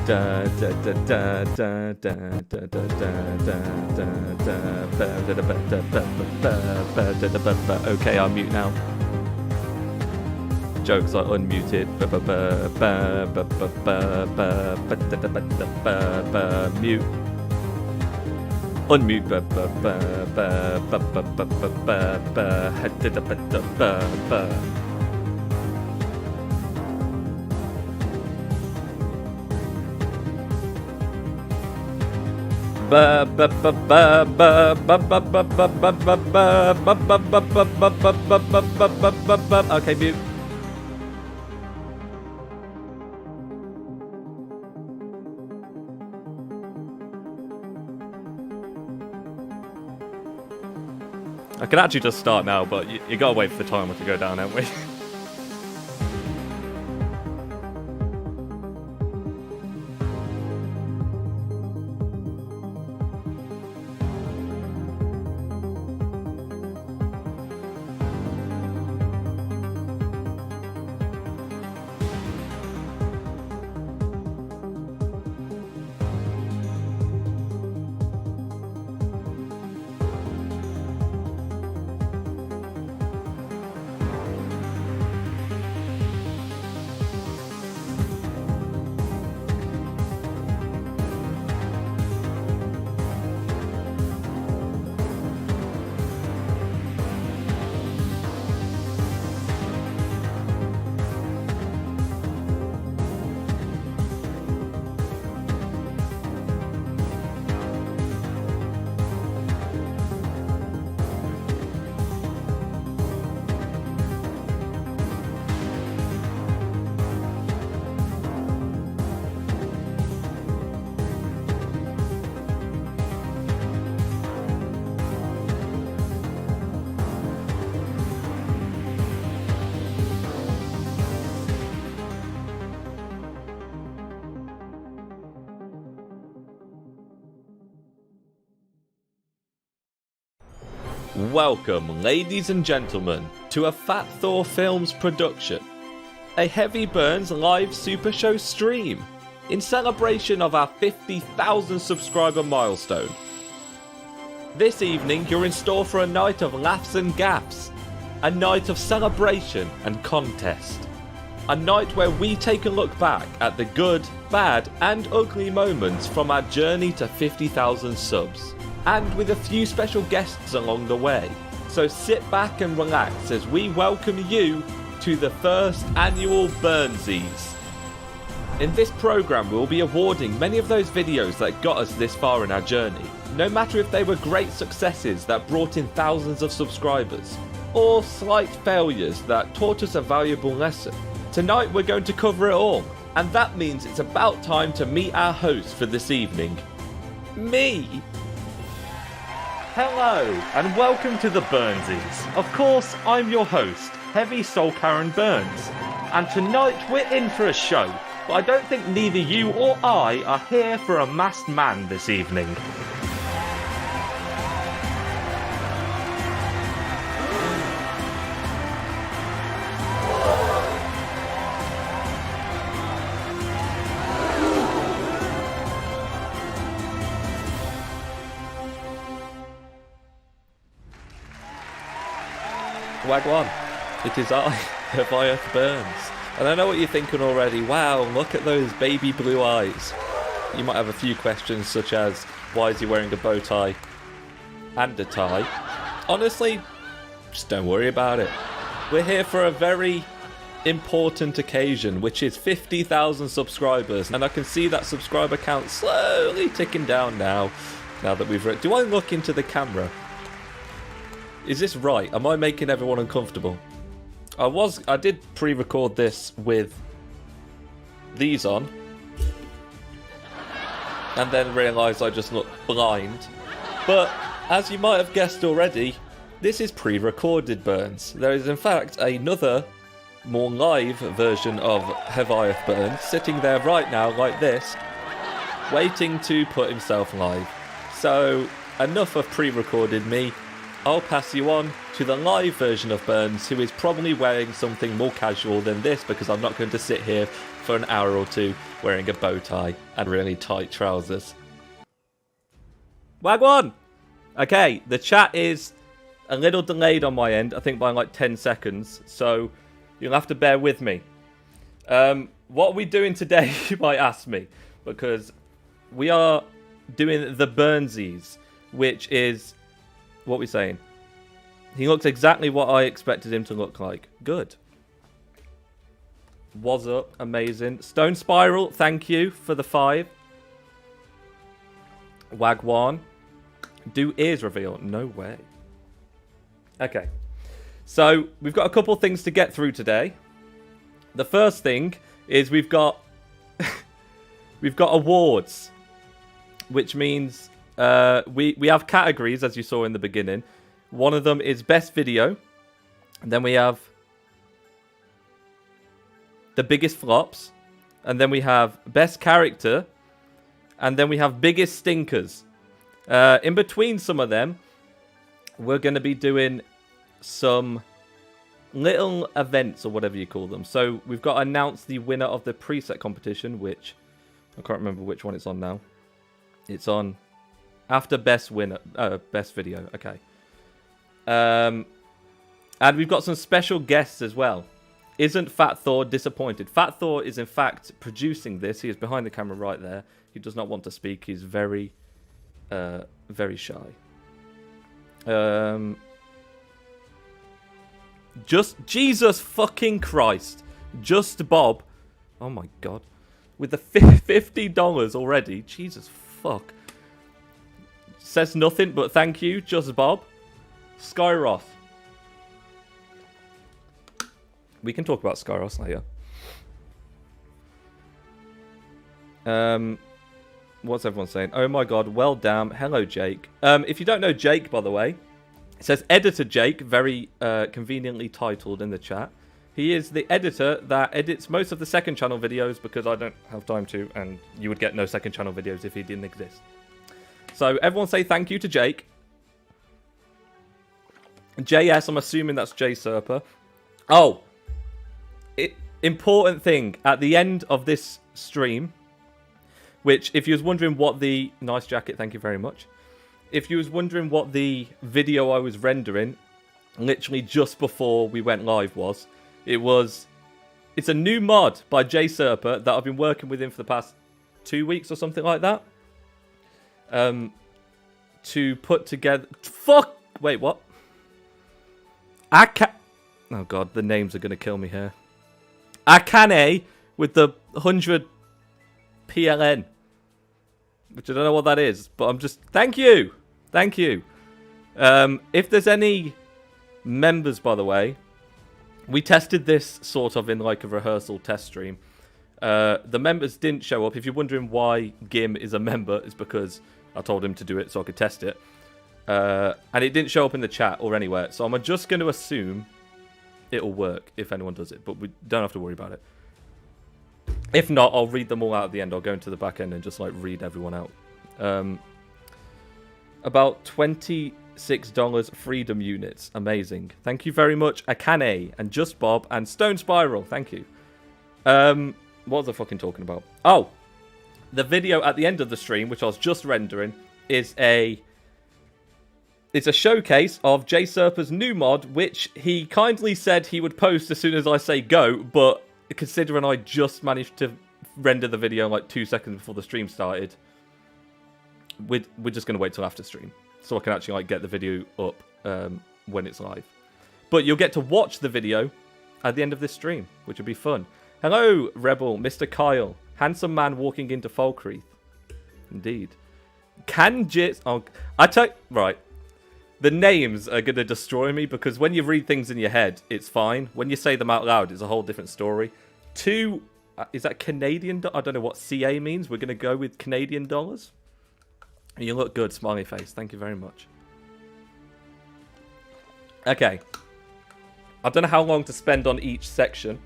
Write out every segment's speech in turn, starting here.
Okay, I'll mute now. Jokes are unmuted. Mute. Unmute. Okay, mute. I can actually just start now, but you gotta wait for the timer to go down, haven't we? Welcome, ladies and gentlemen, to a Fat Thor Films production, a Heavy Burns live Super Show stream, in celebration of our 50,000 subscriber milestone. This evening you're in store for a night of laughs and gaffs, a night of celebration and contest, a night where we take a look back at the good, bad and ugly moments from our journey to 50,000 subs. And with a few special guests along the way. So sit back and relax as we welcome you to the first annual Burnsies. In this program we'll be awarding many of those videos that got us this far in our journey, no matter if they were great successes that brought in thousands of subscribers, or slight failures that taught us a valuable lesson. Tonight we're going to cover it all, and that means it's about time to meet our host for this evening. Me! Hello, and welcome to the Burnsies. Of course, I'm your host, Heavy Soul Karen Burns. And tonight we're in for a show, but I don't think neither you or I are here for a masked man this evening. Wagwan, it is I, Heviath Burns. And I know what you're thinking already. Wow, look at those baby blue eyes. You might have a few questions such as, why is he wearing a bow tie and a tie? Honestly, just don't worry about it. We're here for a very important occasion, which is 50,000 subscribers. And I can see that subscriber count slowly ticking down now that we've... Do I look into the camera? Is this right? Am I making everyone uncomfortable? I did pre-record this with these on, and then realised I just looked blind. But as you might have guessed already, this is pre-recorded Burns. There is in fact another, more live version of Heviath Burns sitting there right now like this, waiting to put himself live. So enough of pre-recorded me. I'll pass you on to the live version of Burns, who is probably wearing something more casual than this, because I'm not going to sit here for an hour or two wearing a bow tie and really tight trousers. Wagwan! Okay, the chat is a little delayed on my end, I think by like 10 seconds, so you'll have to bear with me. What are we doing today, you might ask me, because we are doing the Burnsies, which is, what are we saying? He looks exactly what I expected him to look like. Good. Was up, amazing. Stone Spiral, thank you for the 5. Wagwan. Do ears reveal? No way. Okay. So, we've got a couple things to get through today. The first thing is we've got we've got awards, which means we have categories, as you saw in the beginning. One of them is best video, and then we have the biggest flops, and then we have best character, and then we have biggest stinkers. In between some of them, we're going to be doing some little events, or whatever you call them. So we've got to announce the winner of the preset competition, which I can't remember which one it's on now. It's on after best winner, best video. Okay. And we've got some special guests as well. Isn't Fat Thor disappointed? Fat Thor is in fact producing this. He is behind the camera right there. He does not want to speak. He's very, very shy. Just Jesus fucking Christ. Just Bob. Oh my god. With the $50 already. Jesus fuck. Says nothing, but thank you, Just Bob. Skyroth. We can talk about Skyroth later. What's everyone saying? Oh my god, well damn. Hello, Jake. If you don't know Jake, by the way, it says Editor Jake, very conveniently titled in the chat. He is the editor that edits most of the second channel videos, because I don't have time to, and you would get no second channel videos if he didn't exist. So everyone say thank you to Jake. JS, I'm assuming that's J Serper. Oh, important thing at the end of this stream, which if you was wondering what the nice jacket, thank you very much. If you was wondering what the video I was rendering, literally just before we went live was, it's a new mod by J Serper that I've been working with him for the past 2 weeks or something like that. To put together, wait, what? Oh god, the names are gonna kill me here. Akane with the 100 PLN, which I don't know what that is, but I'm just thank you. If there's any members, by the way, we tested this sort of in like a rehearsal test stream. The members didn't show up. If you're wondering why Gim is a member, it's because I told him to do it so I could test it. And it didn't show up in the chat or anywhere. So I'm just going to assume it'll work if anyone does it. But we don't have to worry about it. If not, I'll read them all out at the end. I'll go into the back end and just like read everyone out. About $26 freedom units. Amazing. Thank you very much, Akane and Just Bob and Stone Spiral. Thank you. What was I fucking talking about? Oh, the video at the end of the stream, which I was just rendering, is it's a showcase of J Serper's new mod, which he kindly said he would post as soon as I say go, but considering I just managed to render the video like 2 seconds before the stream started, we're just going to wait till after stream, so I can actually like get the video up when it's live. But you'll get to watch the video at the end of this stream, which will be fun. Hello, Rebel, Mr. Kyle. Handsome man walking into Falkreath. Indeed. Kanjit. Oh, I tell you, right. The names are going to destroy me, because when you read things in your head, it's fine. When you say them out loud, it's a whole different story. Is that Canadian? I don't know what CA means. We're going to go with Canadian dollars. You look good, smiley face. Thank you very much. Okay. I don't know how long to spend on each section,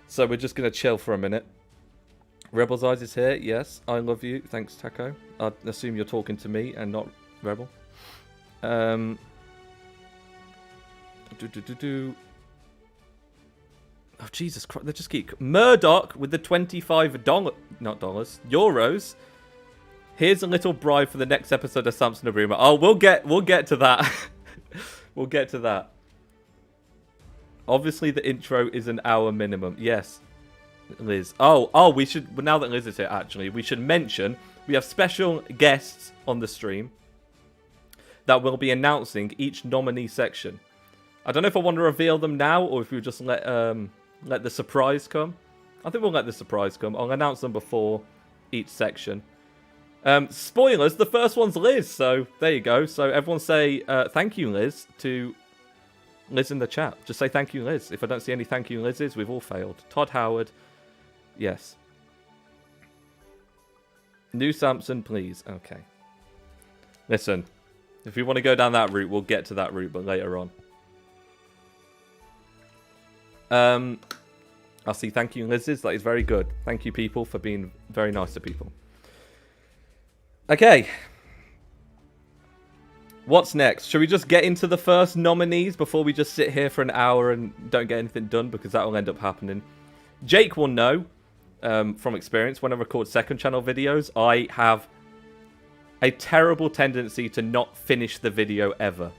so we're just going to chill for a minute. Rebel's Eyes is here. Yes, I love you. Thanks, Taco. I assume you're talking to me and not Rebel. Oh, Jesus Christ. They just keep... Murdoch with the $25... Not dollars. Euros. Here's a little bribe for the next episode of Samson and Bruma. Oh, we'll get to that. We'll get to that. Obviously, the intro is an hour minimum. Yes, Liz. Oh, we should... Now that Liz is here, actually, we should mention we have special guests on the stream that will be announcing each nominee section. I don't know if I want to reveal them now or if we just let the surprise come. I think we'll let the surprise come. I'll announce them before each section. Spoilers, the first one's Liz, so there you go. So everyone say thank you, Liz, to Liz in the chat. Just say thank you, Liz. If I don't see any thank you, Liz's, we've all failed. Todd Howard, yes. New Samson, please. Okay. Listen, if we want to go down that route, we'll get to that route, but later on. I'll see thank you, Liz's. That is very good. Thank you, people, for being very nice to people. Okay. What's next? Should we just get into the first nominees before we just sit here for an hour and don't get anything done? Because that will end up happening. Jake will know from experience when I record second channel videos, I have a terrible tendency to not finish the video ever.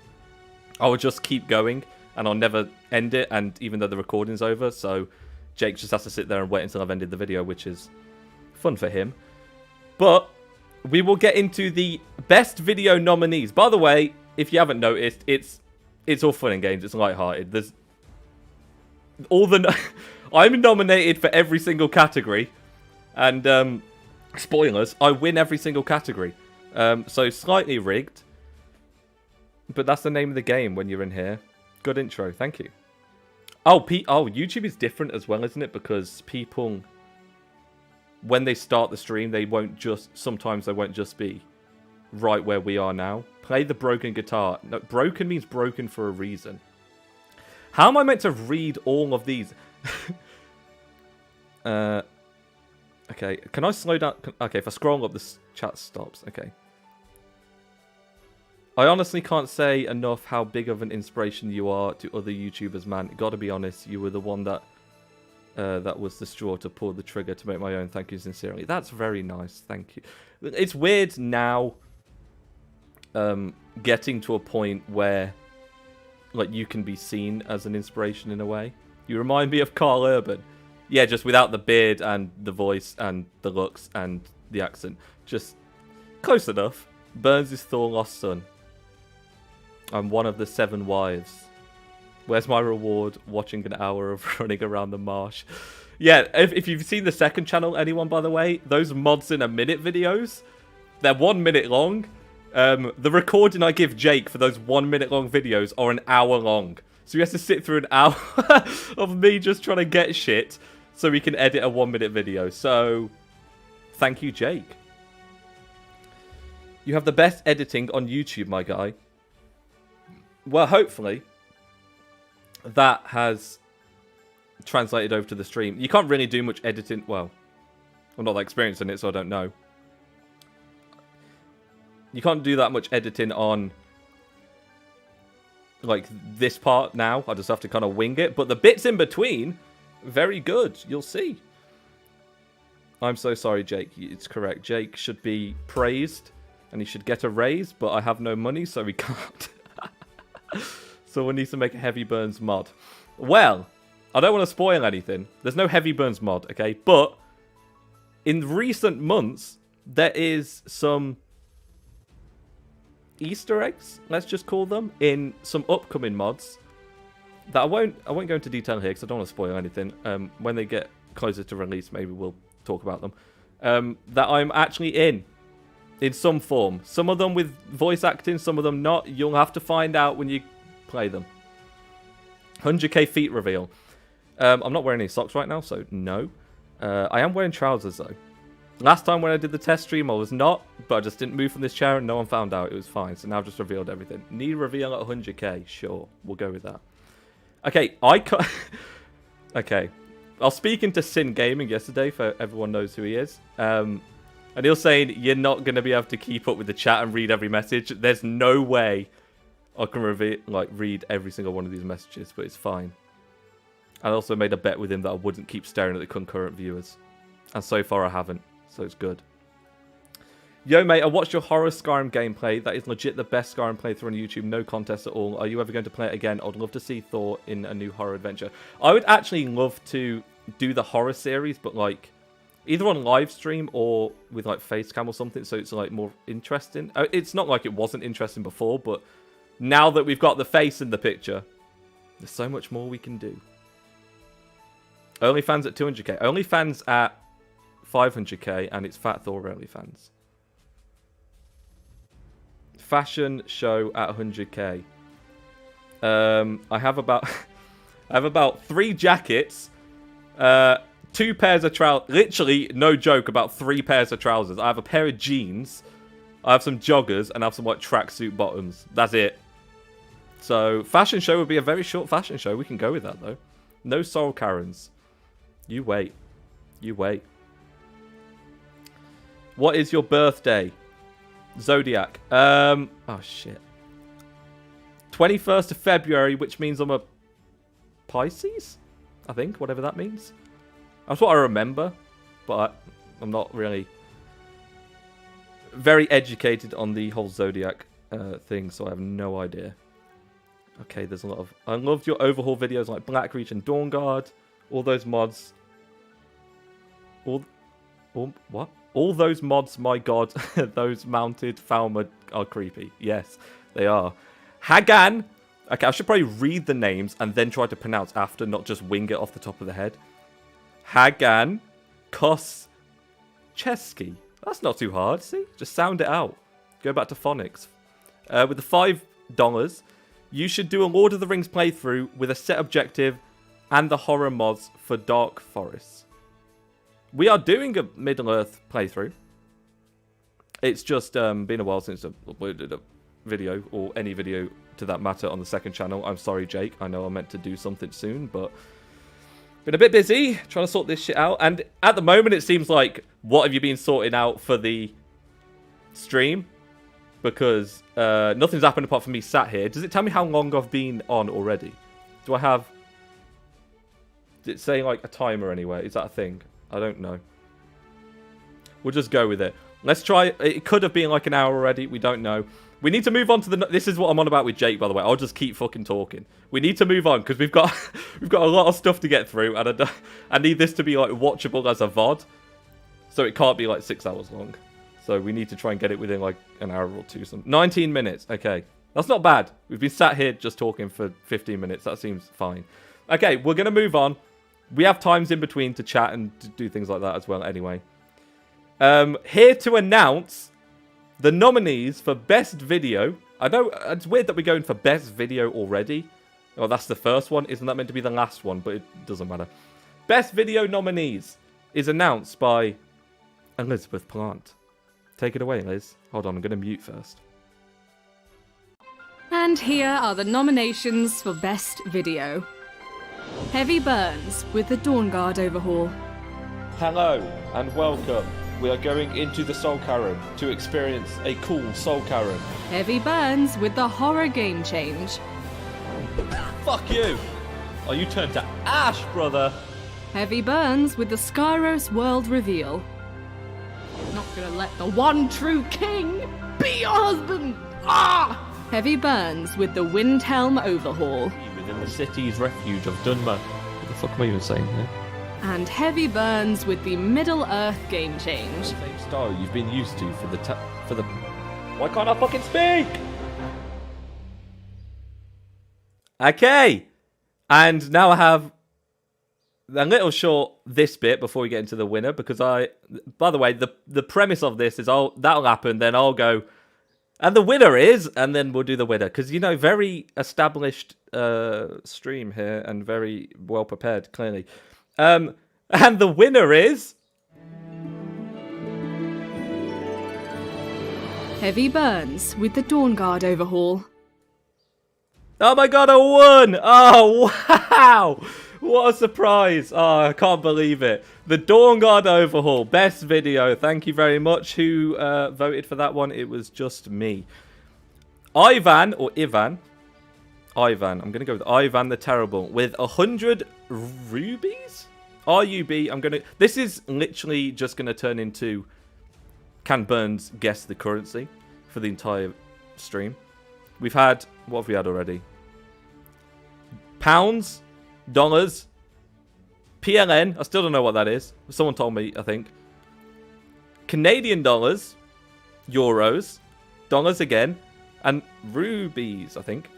I will just keep going and I'll never end it, and even though the recording's over, so Jake just has to sit there and wait until I've ended the video, which is fun for him. But we will get into the best video nominees. By the way, if you haven't noticed, it's all fun and games. It's lighthearted. There's all the I'm nominated for every single category, and spoilers, I win every single category. So slightly rigged, but that's the name of the game when you're in here. Good intro, thank you. Oh, YouTube is different as well, isn't it? Because people, when they start the stream, sometimes they won't just be right where we are now. Play the broken guitar. No, broken means broken for a reason. How am I meant to read all of these? Okay, can I slow down? Okay, if I scroll up, the chat stops. Okay. I honestly can't say enough how big of an inspiration you are to other YouTubers, man. Gotta be honest, you were the one that was the straw to pull the trigger to make my own. Thank you sincerely. That's very nice. Thank you. It's weird now getting to a point where like you can be seen as an inspiration in a way. You remind me of Carl Urban. Yeah, just without the beard and the voice and the looks and the accent. Just close enough. Burns is Thor lost son. I'm one of the 7 wives. Where's my reward? Watching an hour of running around the marsh. Yeah, if you've seen the second channel, anyone, by the way, those mods in a minute videos, they're 1 minute long. The recording I give Jake for those 1 minute long videos are an hour long. So he has to sit through an hour of me just trying to get shit so we can edit a 1 minute video. So, thank you, Jake. You have the best editing on YouTube, my guy. Well, hopefully, that has translated over to the stream. You can't really do much editing. Well, I'm not that experienced in it, so I don't know. You can't do that much editing on, like, this part now. I just have to kind of wing it. But the bits in between, very good. You'll see. I'm so sorry, Jake. It's correct. Jake should be praised, and he should get a raise, but I have no money, so we can't. So we need to make a Heavy Burns mod. Well, I don't want to spoil anything. There's no Heavy Burns mod, okay? But in recent months, there is some Easter eggs, let's just call them, in some upcoming mods that I won't go into detail here because I don't want to spoil anything. When they get closer to release, maybe we'll talk about them. That I'm actually in some form. Some of them with voice acting, some of them not. You'll have to find out when you play them. 100k feet reveal. I'm not wearing any socks right now, so no. I am wearing trousers, though. Last time when I did the test stream, I was not, but I just didn't move from this chair and no one found out. It was fine, so now I've just revealed everything. Knee reveal at 100k. Sure, we'll go with that. Okay, okay. I was speaking to Sin Gaming yesterday, for everyone knows who he is. And he was saying, you're not going to be able to keep up with the chat and read every message. There's no way I can read every single one of these messages, but it's fine. I also made a bet with him that I wouldn't keep staring at the concurrent viewers. And so far I haven't, so it's good. Yo, mate, I watched your horror Skyrim gameplay. That is legit the best Skyrim playthrough on YouTube. No contest at all. Are you ever going to play it again? I'd love to see Thor in a new horror adventure. I would actually love to do the horror series, but like either on live stream or with like face cam or something, so it's like more interesting. It's not like it wasn't interesting before, but now that we've got the face in the picture, there's so much more we can do. OnlyFans at 200k. OnlyFans at 500k, and it's Fat Thor OnlyFans. Fashion show at 100k. I have about 3 jackets, 2 pairs of trousers. Literally, no joke, about 3 pairs of trousers. I have a pair of jeans, I have some joggers, and I have some like tracksuit bottoms. That's it. So fashion show would be a very short fashion show. We can go with that though. No soul Karens. You wait. You wait. What is your birthday? Zodiac. Oh shit. 21st of February, which means I'm a Pisces? I think, whatever that means. That's what I remember, but I'm not really very educated on the whole Zodiac thing, so I have no idea. Okay, there's a lot of... I loved your overhaul videos like Blackreach and Dawnguard. All those mods... What? All those mods, my god, those mounted Falmer are creepy. Yes, they are. Hagan. Okay, I should probably read the names and then try to pronounce after, not just wing it off the top of the head. Hagan Koscheski. That's not too hard, see? Just sound it out. Go back to phonics. With the $5, you should do a Lord of the Rings playthrough with a set objective and the horror mods for Dark Forests. We are doing a Middle-earth playthrough. It's just been a while since I uploaded a video, or any video to that matter, on the second channel. I'm sorry, Jake. I know I meant to do something soon, but been a bit busy trying to sort this shit out. And at the moment, it seems like, what have you been sorting out for the stream? Because nothing's happened apart from me sat here. Does it tell me how long I've been on already? Do I have... Did it say, like, a timer anywhere? Is that a thing? I don't know. We'll just go with it. Let's try... It could have been like an hour already. We don't know. We need to move on to the... This is what I'm on about with Jake, by the way. I'll just keep fucking talking. We need to move on because we've got we've got a lot of stuff to get through, and I need this to be like watchable as a VOD. So it can't be like 6 hours long. So we need to try and get it within like an hour or two. 19 minutes. Okay. That's not bad. We've been sat here just talking for 15 minutes. That seems fine. Okay, we're going to move on. We have times in between to chat and to do things like that as well anyway. Here to announce the nominees for Best Video. I know it's weird that we're going for Best Video already. Oh, that's the first one. Isn't that meant to be the last one? But it doesn't matter. Best Video nominees is announced by Elizabeth Plant. Take it away, Liz. Hold on, I'm going to mute first. And here are the nominations for Best Video. Heavy Burns with the Dawnguard overhaul. Hello and welcome. We are going into the Soul Karen to experience a cool Soul Karen. Heavy Burns with the horror game change. Fuck you! Oh, you turned to ash, brother! Heavy Burns with the Skyros world reveal. You're not gonna let the one true king be your husband! Ah! Heavy Burns with the Windhelm overhaul. Within the city's refuge of Dunmer. What the fuck am I even saying here? And Heavy Burns with the Middle-earth game change. Same style you've been used to for the... Why can't I fucking speak? Okay. And now I have a little short this bit before we get into the winner, because by the way, the premise of this is that'll happen, then I'll go, and the winner is, and then we'll do the winner. Because, you know, very established stream here and very well prepared, clearly. And the winner is... Heavy Burns with the Dawnguard overhaul. Oh my god, I won! Oh, wow! What a surprise! Oh, I can't believe it. The Dawnguard overhaul, best video. Thank you very much. Who voted for that one? It was just me. Ivan, Ivan. I'm going to go with Ivan the Terrible with 100 rubies? RUB. I'm going to... This is literally just going to turn into... Can Burns guess the currency for the entire stream? We've had... What have we had already? Pounds. Dollars. PLN. I still don't know what that is. Someone told me, I think. Canadian dollars. Euros. Dollars again. And rubies, I think.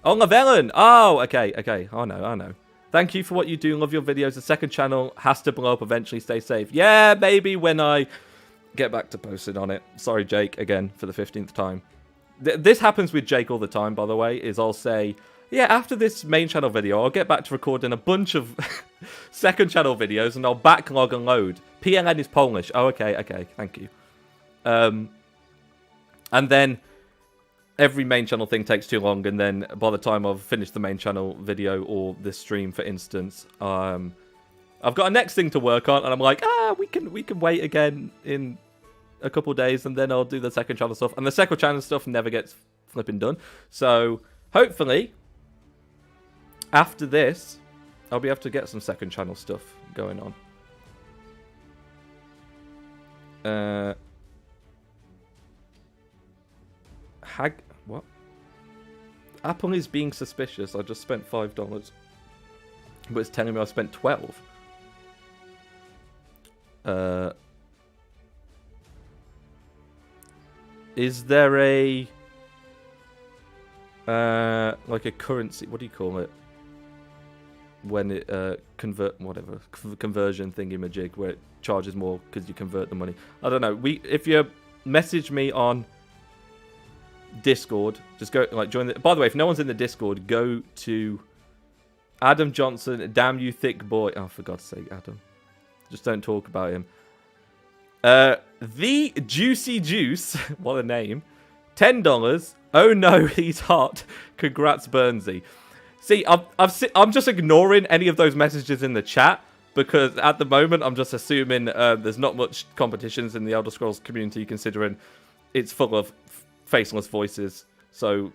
Oh, Lavellen! Oh, okay, okay. I know. Thank you for what you do. Love your videos. The second channel has to blow up eventually. Stay safe. Yeah, maybe when I get back to posting on it. Sorry, Jake, again, for the 15th time. This happens with Jake all the time, by the way, is I'll say, yeah, after this main channel video, I'll get back to recording a bunch of second channel videos, and I'll backlog and load. PLN is Polish. Oh, okay, thank you. And then... every main channel thing takes too long, and then by the time I've finished the main channel video or this stream, for instance, I've got a next thing to work on, and I'm like, we can wait again in a couple days, and then I'll do the second channel stuff, and the second channel stuff never gets flipping done. So hopefully, after this, I'll be able to get some second channel stuff going on. What? Apple is being suspicious. I just spent $5. But it's telling me I spent 12. Is there a... like a currency... What do you call it? When it... conversion thingy-majig, where it charges more because you convert the money. I don't know. If you message me on... Discord, just go join the... By the way, if no one's in the Discord, go to Adam Johnson, damn you thick boy. Oh, for God's sake, Adam, just don't talk about him. The Juicy Juice, what a name. $10. Oh no, he's hot. Congrats, Burnsy. See, I'm just ignoring any of those messages in the chat because at the moment I'm just assuming there's not much competitions in the Elder Scrolls community, considering it's full of faceless voices, so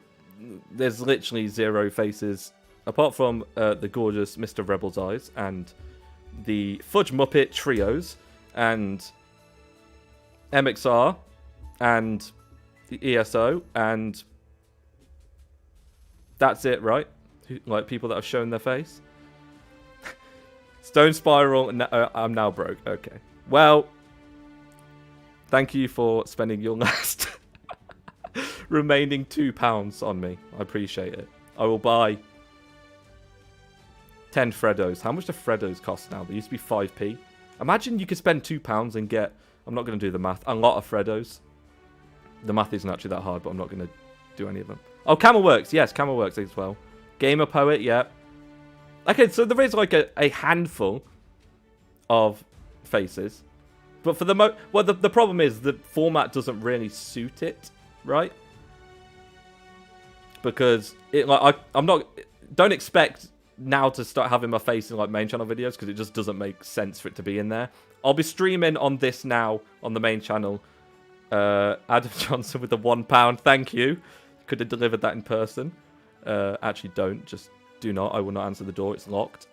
there's literally 0 faces apart from the gorgeous Mr. Rebel's Eyes and the Fudge Muppet Trios and MXR and the ESO, and that's it, right? Like people that have shown their face. Stone Spiral. I'm now broke. Okay, well, thank you for spending your last remaining £2 on me. I appreciate it. I will buy 10 Freddos. How much do Freddos cost now? They used to be 5p. Imagine you could spend £2 and get... I'm not going to do the math. A lot of Freddos. The math isn't actually that hard, but I'm not going to do any of them. Oh, Camel Works. Yes, Camel Works as well. Gamer Poet, yeah. Okay, so there is like a handful of faces. But for the well, the problem is the format doesn't really suit it, right? Because it I'm not... Don't expect now to start having my face in like main channel videos, because it just doesn't make sense for it to be in there. I'll be streaming on this now on the main channel. Adam Johnson with the £1. Thank you. Could have delivered that in person. Actually, don't. Just do not. I will not answer the door. It's locked.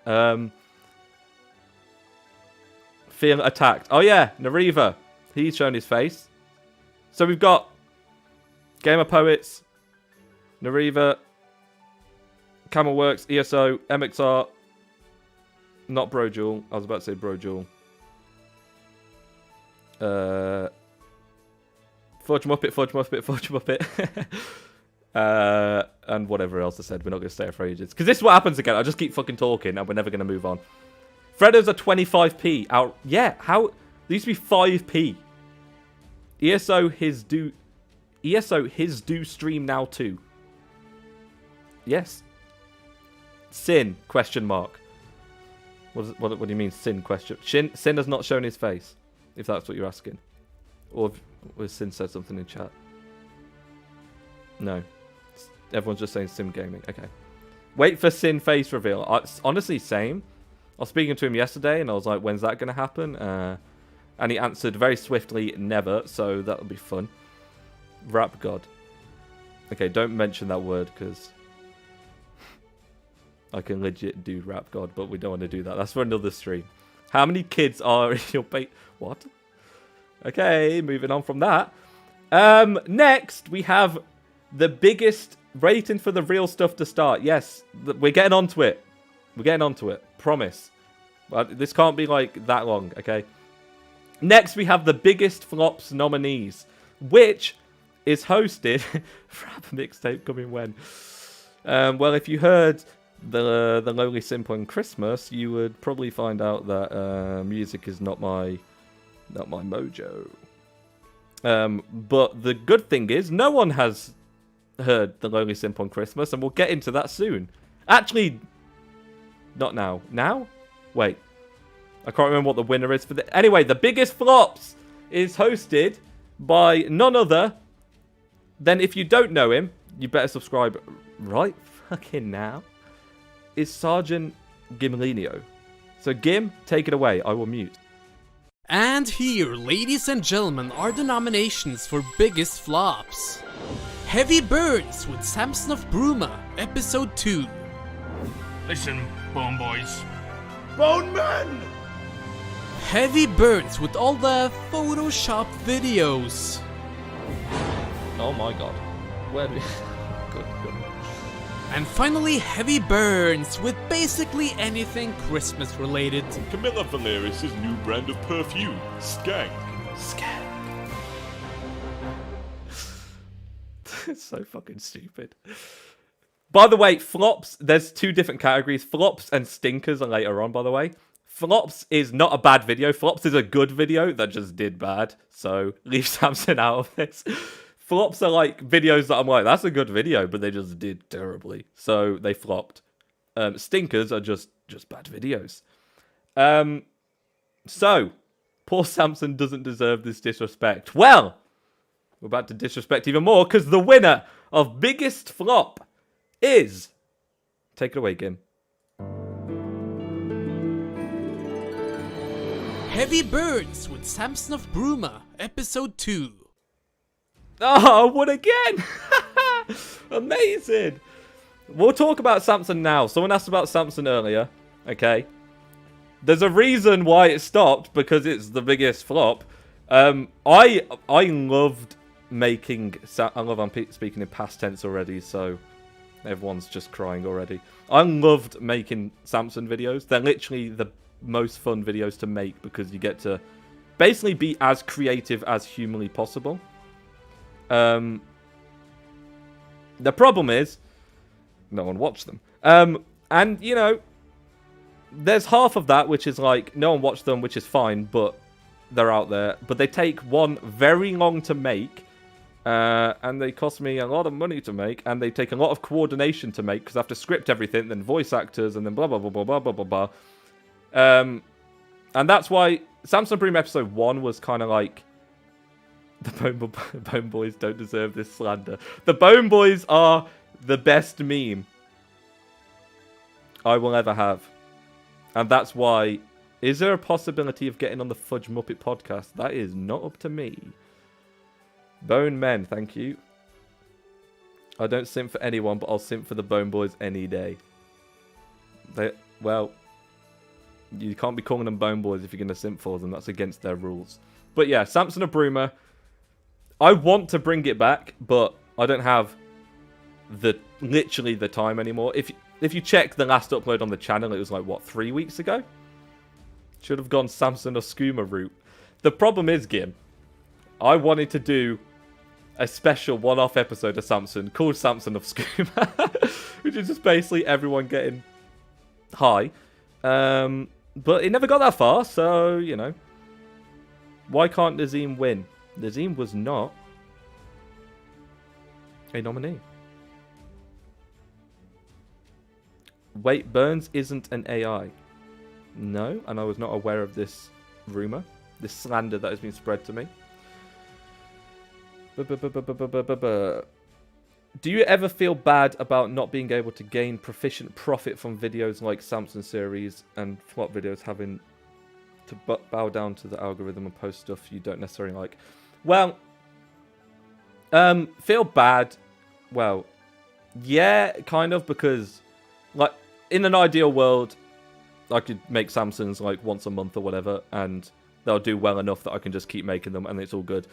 Feel attacked. Oh yeah, Nariva. He's shown his face. So we've got Gamer Poets, Nariva, Camelworks, ESO, MXR, not Brojul. I was about to say Brojul. Fudge Muppet, Fudge Muppet, Fudge Muppet. And whatever else I said. We're not going to stay here for ages. Because this is what happens again. I just keep fucking talking and we're never going to move on. Freddos are 25p. Out. Yeah, how... They used to be 5p. ESO his do stream now too. Yes. Sin, question mark. What do you mean, Sin, question? Sin has not shown his face, if that's what you're asking. Or has Sin said something in chat? No. Everyone's just saying Sim Gaming. Okay. Wait for Sin face reveal. Honestly, same. I was speaking to him yesterday, and I was like, when's that going to happen? And he answered very swiftly, never, so that'll be fun. Rap God. Okay, don't mention that word, because I can legit do Rap God, but we don't want to do that. That's for another stream. How many kids are in your What? Okay, moving on from that. Next, we have the biggest rating for the real stuff to start. Yes, we're getting onto it. We're getting onto it. Promise. But this can't be like that long, okay? Next, we have the biggest flops nominees, which is hosted. Rap mixtape coming when? Well, if you heard the Lowly Simple on Christmas, you would probably find out that music is not my mojo. But the good thing is, no one has heard the Lowly Simple on Christmas, and we'll get into that soon. Actually, not now. Now? Wait. I can't remember what the winner is for the... Anyway, the biggest flops is hosted by none other than, if you don't know him, you better subscribe right fucking now, is Sergeant Gimlinio. So Gim, take it away. I will mute. And here, ladies and gentlemen, are the nominations for biggest flops. Heavy Burns with Samson of Bruma, Episode 2. Listen, Bone Boys. Bone Men! Heavy Burns with all the Photoshop videos. Oh my god. Where do we... Good. And finally, Heavy Burns with basically anything Christmas related. Camilla Valeris' new brand of perfume, Skank. It's so fucking stupid. By the way, flops, there's two different categories. Flops and stinkers are later on, by the way. Flops is not a bad video. Flops is a good video that just did bad. So leave Samson out of this. Flops are like videos that I'm like, that's a good video, but they just did terribly. So they flopped. Stinkers are just bad videos. So, poor Samson doesn't deserve this disrespect. Well, we're about to disrespect even more, because the winner of biggest flop is... Take it away, Gim. Heavy Burns with Samson of Bruma, Episode 2. Oh, what again? Amazing. We'll talk about Samson now. Someone asked about Samson earlier. Okay. There's a reason why it stopped, because it's the biggest flop. I loved making... I love I'm speaking in past tense already, so everyone's just crying already. I loved making Samson videos. They're literally the most fun videos to make, because you get to basically be as creative as humanly possible. The problem is, no one watched them. And, you know, there's half of that, which is like, no one watched them, which is fine, but they're out there. But they take one very long to make, and they cost me a lot of money to make, and they take a lot of coordination to make, because I have to script everything, then voice actors, and then blah, blah, blah, blah, blah, blah, blah, blah. And that's why Samson Bream Episode 1 was kind of like, the Bone Boys don't deserve this slander. The Bone Boys are the best meme I will ever have. And that's why... Is there a possibility of getting on the Fudge Muppet podcast? That is not up to me. Bone Men, thank you. I don't simp for anyone, but I'll simp for the Bone Boys any day. Well, you can't be calling them Bone Boys if you're going to simp for them. That's against their rules. But yeah, Samson of Bruma. I want to bring it back, but I don't have literally the time anymore. If you check the last upload on the channel, it was like, what, 3 weeks ago? Should have gone Samson or Skooma route. The problem is, Gim, I wanted to do a special one-off episode of Samson called Samson of Skooma, which is just basically everyone getting high. But it never got that far, so, you know. Why can't Nazim win? Nazim was not a nominee. Wait, Burns isn't an AI. No, and I was not aware of this rumor, this slander that has been spread to me. Do you ever feel bad about not being able to gain proficient profit from videos like Samson series and flop videos having to bow down to the algorithm and post stuff you don't necessarily like? Well, feel bad. Well, yeah, kind of, because like in an ideal world, I could make Samsungs like once a month or whatever, and they'll do well enough that I can just keep making them, and it's all good.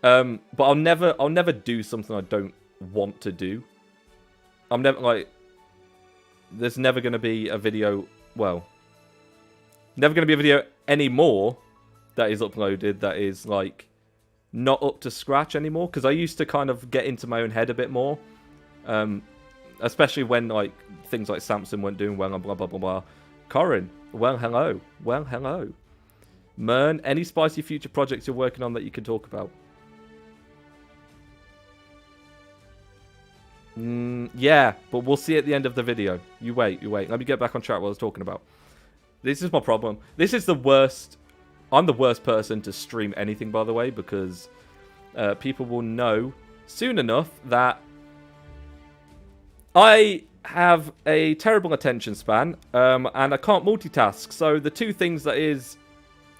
But I'll never do something I don't want to do. I'm never like, there's never going to be a video, well, never going to be a video anymore that is uploaded that is like not up to scratch anymore, because I used to kind of get into my own head a bit more, especially when like things like Samsung weren't doing well and blah blah blah blah. Corin, well hello, Mern, any spicy future projects you're working on that you can talk about? Yeah, but we'll see at the end of the video. You wait. Let me get back on track what I was talking about. This is my problem. This is the worst. I'm the worst person to stream anything, by the way, because people will know soon enough that I have a terrible attention span, and I can't multitask. So the two things that is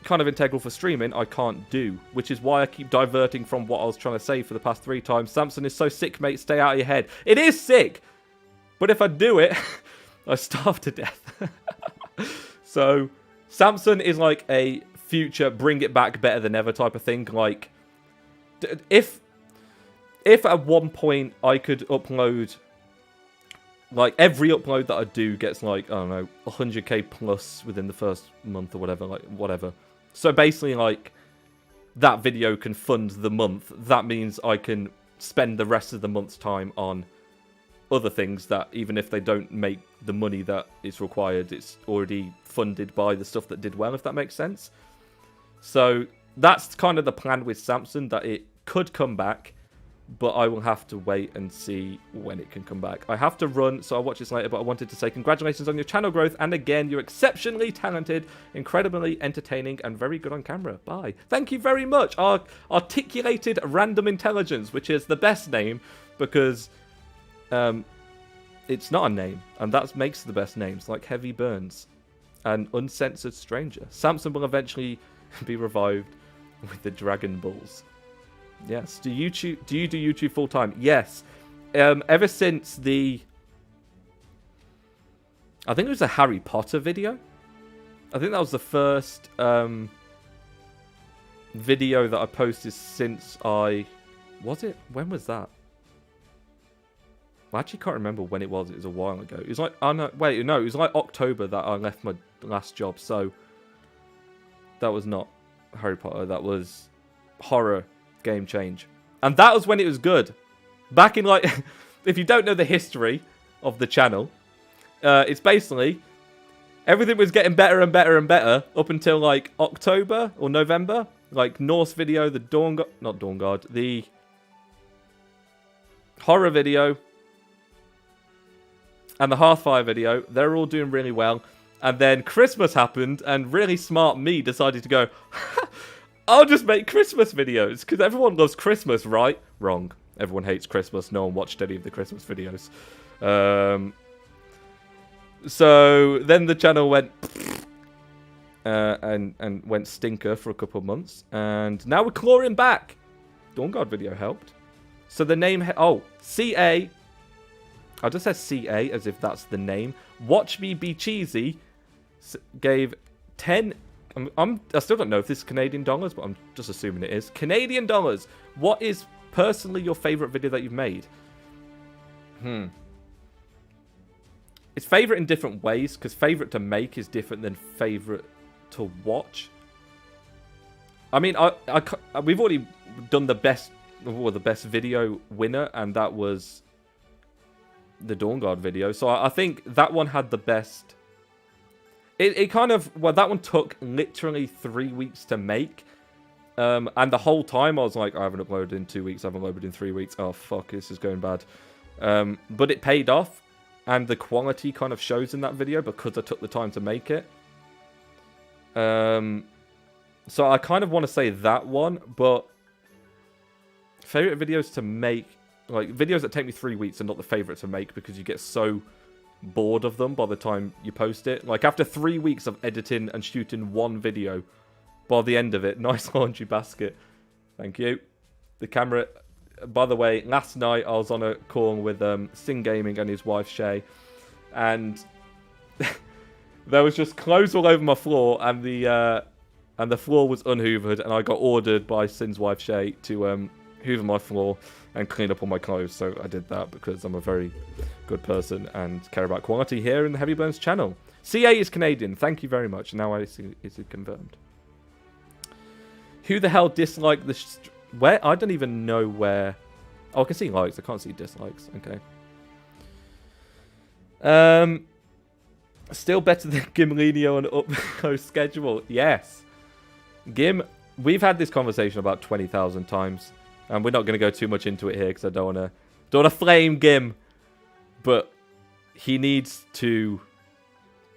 kind of integral for streaming, I can't do, which is why I keep diverting from what I was trying to say for the past 3 times. Samson is so sick, mate. Stay out of your head. It is sick, but if I do it, I starve to death. So Samson is like a future bring it back better than ever type of thing. Like, if at one point I could upload, like every upload that I do gets like, I don't know, 100k plus within the first month or whatever, like whatever. So basically like that video can fund the month. That means I can spend the rest of the month's time on other things that even if they don't make the money that is required, it's already funded by the stuff that did well, if that makes sense. So that's kind of the plan with Samson, that it could come back, but I will have to wait and see when it can come back. I have to run, so I'll watch this later, but I wanted to say congratulations on your channel growth, and again, you're exceptionally talented, incredibly entertaining, and very good on camera. Bye. Thank you very much. Our articulated random intelligence, which is the best name, because it's not a name, and that makes the best names, like Heavy Burns and Uncensored Stranger. Samson will eventually be revived with the Dragon Balls. Yes. Do you do YouTube full time? Yes. Ever since I think it was a Harry Potter video. I think that was the first video that I posted since was it? When was that? I actually can't remember when it was. It was a while ago. It was like, oh no, wait, no, it was like October that I left my last job. So that was not Harry Potter. That was horror game change, and that was when it was good. Back in like, if you don't know the history of the channel, it's basically everything was getting better and better and better up until like October or November. Like Norse video, the not Dawn Guard, the horror video, and the Hearthfire video. They're all doing really well, and then Christmas happened, and really smart me decided to go, I'll just make Christmas videos, because everyone loves Christmas, right? Wrong. Everyone hates Christmas. No one watched any of the Christmas videos. So then the channel went and went stinker for a couple of months, and now we're clawing back. Dawn Guard video helped. So the name, CA. I just said CA as if that's the name. Watch Me Be Cheesy gave 10. I still don't know if this is Canadian dollars, but I'm just assuming it is. Canadian dollars. What is personally your favorite video that you've made? It's favorite in different ways, because favorite to make is different than favorite to watch. I mean, we've already done the best video winner, and that was the Dawn Guard video. So I think that one had the best. It kind of, well, that one took literally 3 weeks to make. And the whole time I was like, I haven't uploaded in 2 weeks, I haven't uploaded in 3 weeks. Oh, fuck, this is going bad. But it paid off. And the quality kind of shows in that video because I took the time to make it. So I kind of want to say that one, but favorite videos to make, like videos that take me 3 weeks are not the favorite to make because you get so bored of them by the time you post it. Like after 3 weeks of editing and shooting one video, by the end of it, nice laundry basket. Thank you. The camera, by the way, last night I was on a call with Sing Gaming and his wife Shay, and There was just clothes all over my floor, and the floor was unhoovered, and I got ordered by Sin's wife Shay to hoover my floor and clean up all my clothes. So I did that because I'm a very good person and care about quality here in the Heavy Burns channel. CA is Canadian. Thank you very much. Now I see is it confirmed. Who the hell disliked the... where? I don't even know where... Oh, I can see likes. I can't see dislikes. Okay. Still better than Gimlenio on Upco schedule. Yes. Gim, we've had this conversation about 20,000 times. And we're not going to go too much into it here because I don't want to flame Gim. But he needs to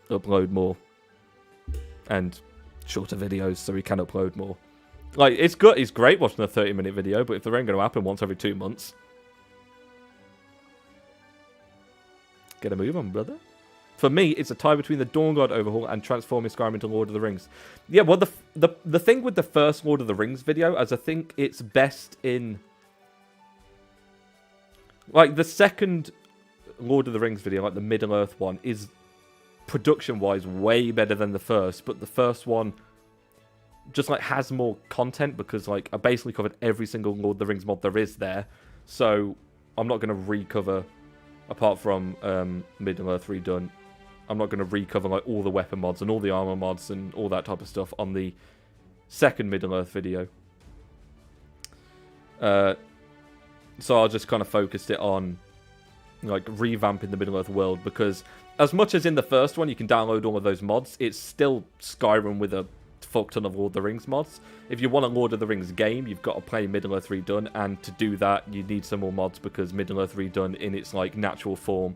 upload more. And shorter videos so he can upload more. Like, it's good. It's great watching a 30-minute video, but if they're only going to happen once every 2 months, get a move on, brother. For me, it's a tie between the Dawn God overhaul and transforming Skyrim into Lord of the Rings. Yeah, well, the thing with the first Lord of the Rings video, as I think it's best in... Like, the second Lord of the Rings video, like the Middle-earth one, is production-wise way better than the first, but the first one just like has more content because like I basically covered every single Lord of the Rings mod there is there, so I'm not going to recover, apart from Middle-earth redone, I'm not going to recover like all the weapon mods and all the armor mods and all that type of stuff on the second Middle-earth video. So I'll just kind of focused it on like revamping the Middle-earth world, because as much as in the first one you can download all of those mods, it's still Skyrim with a fuck ton of Lord of the Rings mods. If you want a Lord of the Rings game, you've got to play Middle-earth redone, and to do that you need some more mods because Middle-earth redone in its like natural form,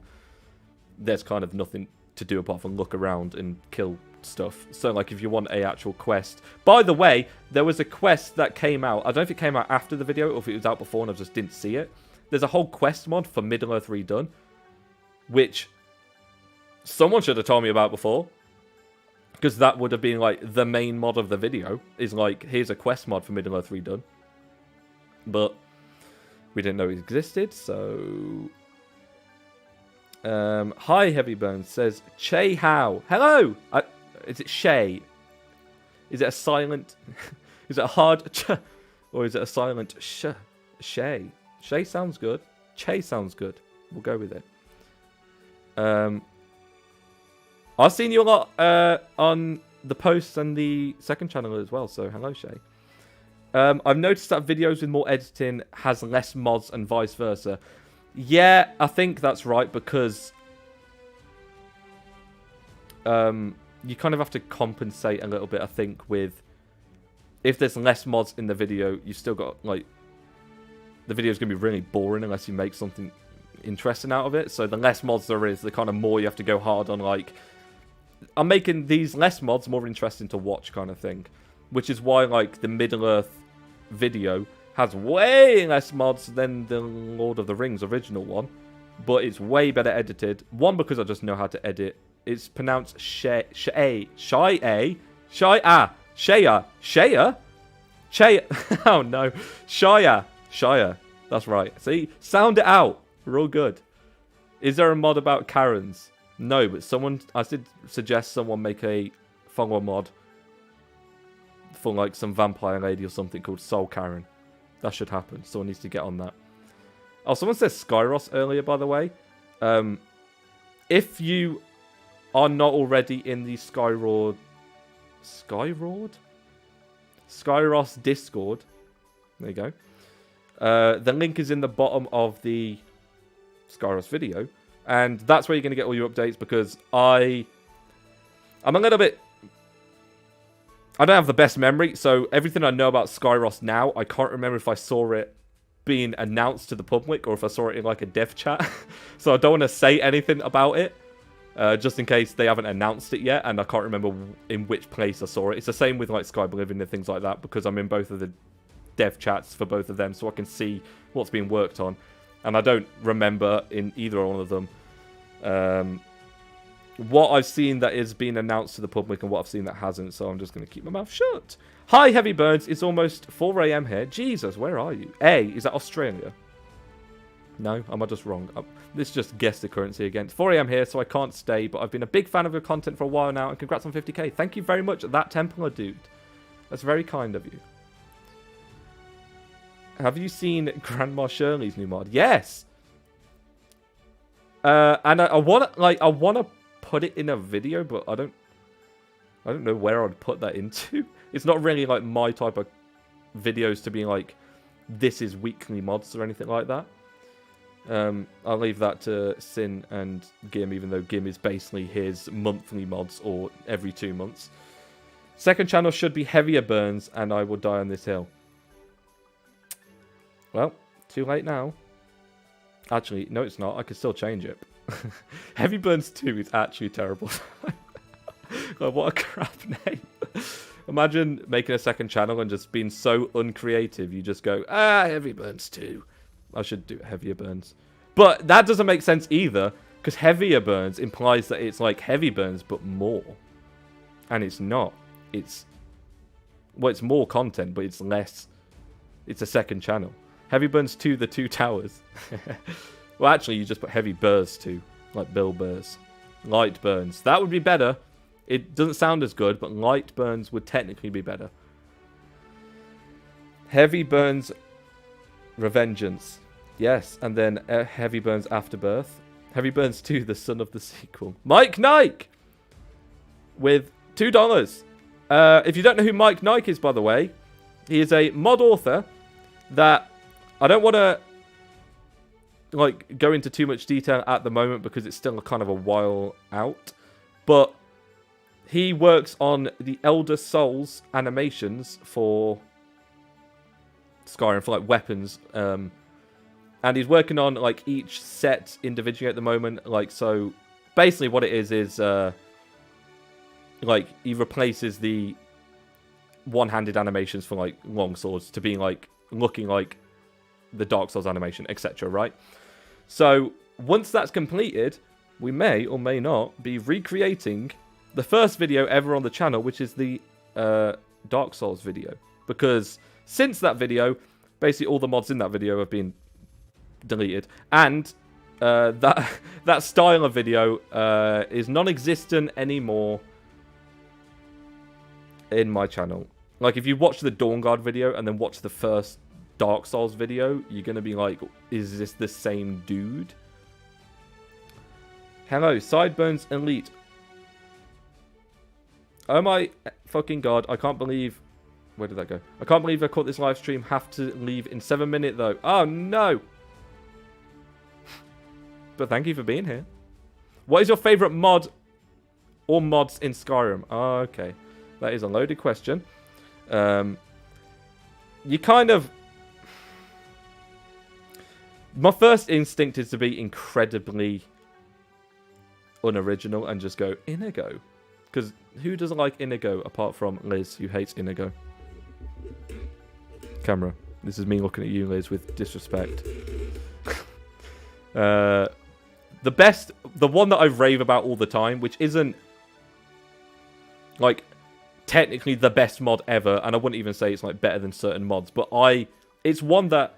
there's kind of nothing to do apart from look around and kill stuff. So like if you want a actual quest, by the way, there was a quest that came out, I don't know if it came out after the video or if it was out before and I just didn't see it. There's a whole quest mod for Middle-earth redone, which someone should have told me about before. Because that would have been, like, the main mod of the video. Is, like, here's a quest mod for Middle-earth redone. But we didn't know it existed, so... Hi, Heavy Bones says, Che How. Hello! Is it Shay? Is it a silent... is it a hard ch? Or is it a silent sh? Shay. Shay sounds good. Che sounds good. We'll go with it. I've seen you a lot on the posts and the second channel as well, so hello, Shay. I've noticed that videos with more editing has less mods and vice versa. Yeah, I think that's right, because you kind of have to compensate a little bit, I think, with... If there's less mods in the video, you've still got, like... The video's going to be really boring unless you make something interesting out of it. So the less mods there is, the kind of more you have to go hard on, like... I'm making these less mods more interesting to watch kind of thing. Which is why, like, the Middle-earth video has way less mods than the Lord of the Rings original one. But it's way better edited. One, because I just know how to edit. It's pronounced Shaya. Oh no. Shaya. That's right. See? Sound it out. We're all good. Is there a mod about Karens? No, but I did suggest someone make a follow mod for like some vampire lady or something called Soul Karen. That should happen. Someone needs to get on that. Oh, someone said Skyros earlier, by the way. If you are not already in the Skyros Discord, there you go. The link is in the bottom of the Skyros video. And that's where you're going to get all your updates, because I'm a little bit... I don't have the best memory, so everything I know about Skyros now, I can't remember if I saw it being announced to the public or if I saw it in like a dev chat. So I don't want to say anything about it, just in case they haven't announced it yet, and I can't remember in which place I saw it. It's the same with like Sky Oblivion and things like that, because I'm in both of the dev chats for both of them, so I can see what's being worked on. And I don't remember in either one of them what I've seen that is being announced to the public and what I've seen that hasn't, so I'm just going to keep my mouth shut. Hi, Heavy Birds. It's almost 4 AM here. Jesus, where are you? Is that Australia? No? Am I just wrong? This is just guess the currency again. It's 4 a.m. here, so I can't stay, but I've been a big fan of your content for a while now, and congrats on 50k. Thank you very much, that Templar dude. That's very kind of you. Have you seen Grandma Shirley's new mod? Yes! And I want to put it in a video, but I don't know where I'd put that into. It's not really like my type of videos to be like, this is weekly mods or anything like that. I'll leave that to Sin and Gim, even though Gim is basically his monthly mods or every 2 months. Second channel should be Heavier Burns, and I will die on this hill. Well, too late now. Actually, no it's not. I can still change it. Heavy Burns 2 is actually terrible. Like, what a crap name. Imagine making a second channel and just being so uncreative. You just go, Heavy Burns 2. I should do Heavier Burns. But that doesn't make sense either, because Heavier Burns implies that it's like Heavy Burns, but more. And it's not. It's more content, but it's less. It's a second channel. Heavy Burns 2, the 2 towers. Well, actually, you just put Heavy Burrs 2, like Bill Burrs. Light Burns. That would be better. It doesn't sound as good, but Light Burns would technically be better. Heavy Burns Revengeance. Yes, and then Heavy Burns Afterbirth. Heavy Burns 2, the son of the sequel. Mike Nike! With $2. If you don't know who Mike Nike is, by the way, he is a mod author that I don't want to like go into too much detail at the moment because it's still kind of a while out. But he works on the Elder Souls animations for Skyrim, for like weapons. And he's working on like each set individually at the moment. Like, so basically what it is like he replaces the one-handed animations for like long swords to being like looking like the Dark Souls animation, etc. Right? So once that's completed, we may or may not be recreating the first video ever on the channel, which is the Dark Souls video. Because since that video, basically all the mods in that video have been deleted, and that style of video is non-existent anymore in my channel. Like, if you watch the Dawn Guard video and then watch the first Dark Souls video, you're gonna be like, is this the same dude? Hello, Sideburns Elite. Oh my fucking god, I can't believe... Where did that go? I can't believe I caught this live stream. Have to leave in 7 minutes though. Oh no! But thank you for being here. What is your favourite mod or mods in Skyrim? Oh, okay. That is a loaded question. You kind of... My first instinct is to be incredibly unoriginal and just go Inigo. Because who doesn't like Inigo apart from Liz, who hates Inigo? Camera. This is me looking at you, Liz, with disrespect. The one that I rave about all the time, which isn't like technically the best mod ever, and I wouldn't even say it's like better than certain mods, but it's one that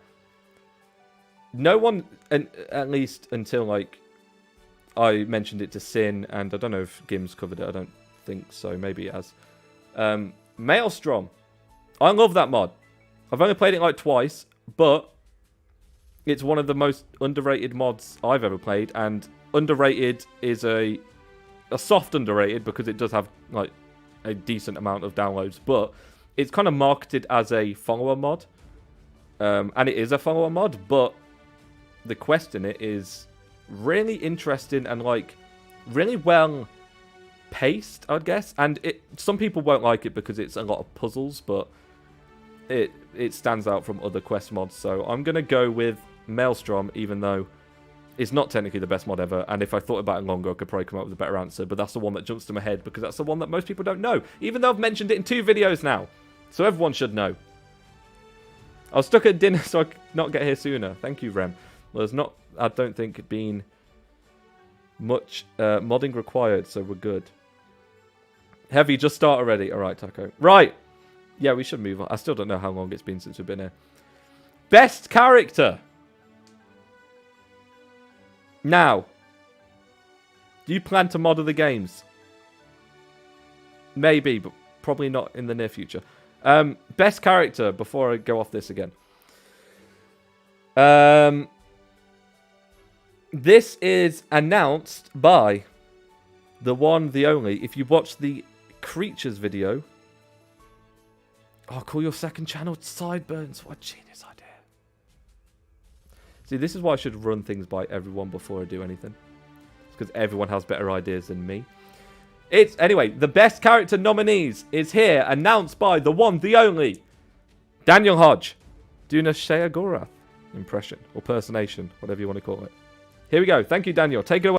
no one, and at least until like I mentioned it to Sin, and I don't know if Gim's covered it, I don't think so, maybe it has. Maelstrom. I love that mod. I've only played it like twice, but it's one of the most underrated mods I've ever played, and underrated is a soft underrated because it does have like a decent amount of downloads, but it's kind of marketed as a follower mod, and it is a follower mod, but the quest in it is really interesting and like really well paced, I'd guess. And some people won't like it because it's a lot of puzzles, but it stands out from other quest mods. So I'm gonna go with Maelstrom, even though it's not technically the best mod ever, and if I thought about it longer I could probably come up with a better answer, but that's the one that jumps to my head because that's the one that most people don't know, even though I've mentioned it in 2 videos now, so everyone should know. I was stuck at dinner so I could not get here sooner. Thank you, Rem. Well, there's not, I don't think, been much modding required, so we're good. Heavy, just start already. Alright, Taco. Right! Yeah, we should move on. I still don't know how long it's been since we've been here. Best character! Now, do you plan to model the games? Maybe, but probably not in the near future. Best character, before I go off this again. This is announced by the one, the only. If you watch the Creatures video... Oh, call your second channel Sideburns. What a genius idea. See, this is why I should run things by everyone before I do anything. It's because everyone has better ideas than me. Anyway, the best character nominees is here, announced by the one, the only, Daniel Hodge, doing a Shea Gorath impression, or personation, whatever you want to call it. Here we go. Thank you, Daniel. Take it away.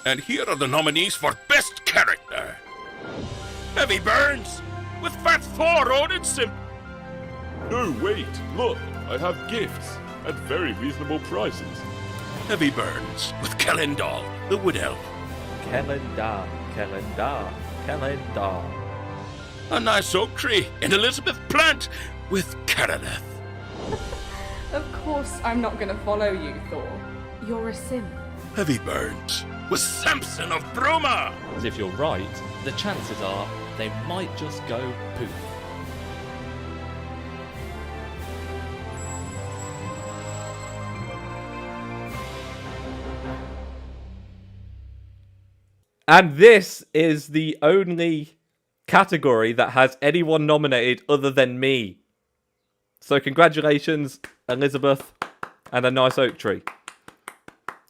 And here are the nominees for Best Character. Heavy Burns, with Fat Thor Odin Simp. No, wait, look, I have gifts at very reasonable prices. Heavy Burns, with Kelendal, the Wood Elf. Calendar. A nice oak tree in Elizabeth Plant, with Caraneth. Of course I'm not gonna follow you, Thor. You're a simp. Heavy Burns, with Samson of Bruma. As if you're right, the chances are they might just go poof. And this is the only category that has anyone nominated other than me. So congratulations, Elizabeth, and a nice oak tree.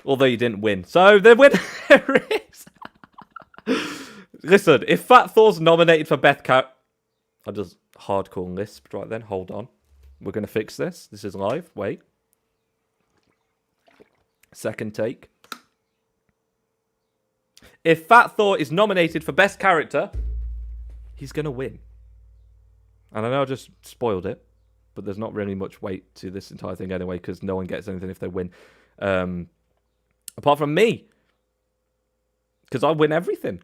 Although you didn't win. So the winner is... Listen, if Fat Thor's nominated for Best Cat... I just hardcore lisped right then. Hold on. We're going to fix this. This is live. Wait. Second take. If Fat Thor is nominated for Best Character, he's going to win. And I know I just spoiled it, but there's not really much weight to this entire thing anyway, because no one gets anything if they win. Apart from me. Because I win everything.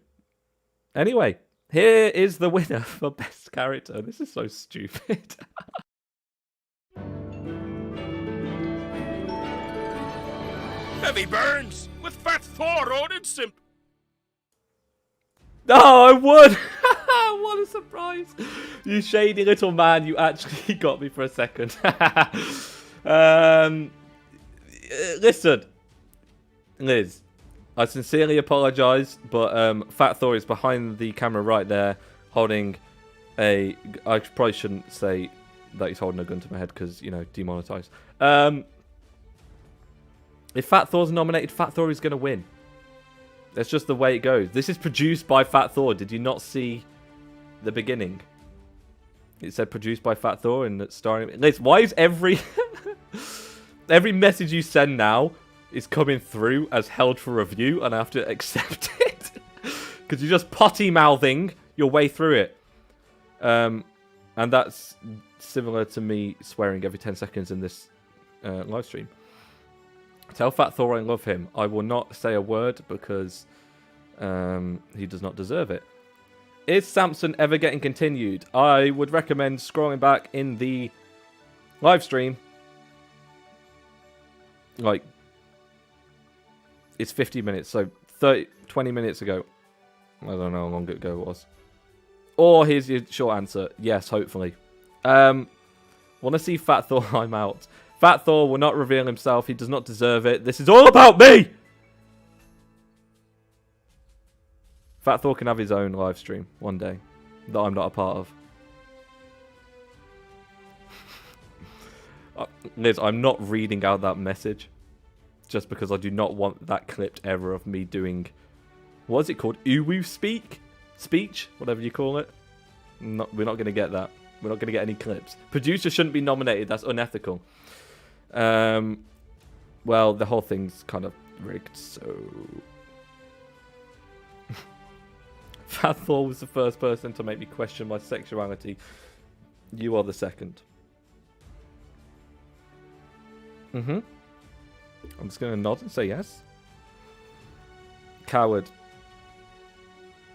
Anyway, here is the winner for Best Character. This is so stupid. Heavy Burns, with Fat Thor Odin Simp. Oh, I won! What a surprise! You shady little man, you actually got me for a second. Listen, Liz, I sincerely apologise, but Fat Thor is behind the camera right there, holding a... I probably shouldn't say that he's holding a gun to my head because, you know, demonetised. If Fat Thor's nominated, Fat Thor is going to win. That's just the way it goes. This is produced by Fat Thor. Did you not see the beginning? It said produced by Fat Thor and starring... Liz, why is every... every message you send now is coming through as held for review and I have to accept it? Because you're just potty-mouthing your way through it. And that's similar to me swearing every 10 seconds in this live stream. Tell Fat Thor I love him. I will not say a word because he does not deserve it. Is Samson ever getting continued? I would recommend scrolling back in the live stream. Like, it's 50 minutes, so 20 minutes ago. I don't know how long ago it was. Or here's your short answer. Yes, hopefully. Want to see Fat Thor? I'm out. Fat Thor will not reveal himself. He does not deserve it. This is all about me! Fat Thor can have his own live stream one day that I'm not a part of. Liz, I'm not reading out that message just because I do not want that clipped ever of me doing... What is it called? Uwu speech? Whatever you call it. We're not going to get that. We're not going to get any clips. Producer shouldn't be nominated. That's unethical. Well, the whole thing's kind of rigged, so... Fat Thor was the first person to make me question my sexuality. You are the second. I'm just going to nod and say yes. Coward.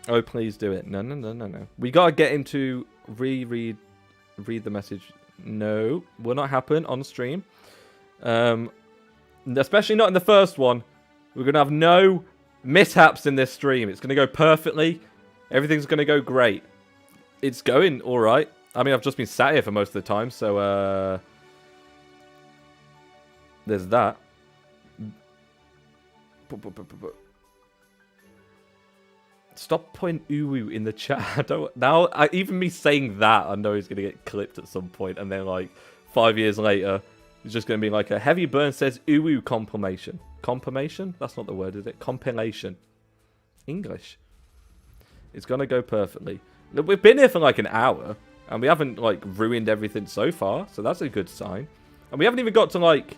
Oh, please do it. No. We got to get him to read the message. No, will not happen on stream. Especially not in the first one. We're going to have no mishaps in this stream. It's going to go perfectly. Everything's going to go great. It's going alright. I mean, I've just been sat here for most of the time, so, there's that. Stop putting uwu in the chat. I don't... Now, even me saying that, I know he's going to get clipped at some point, and then, like, 5 years later, it's just going to be like a Heavy Burn says uwu compilation. Compilation? That's not the word, is it? Compilation. English. It's going to go perfectly. We've been here for like an hour, and we haven't like ruined everything so far, so that's a good sign. And we haven't even got to like...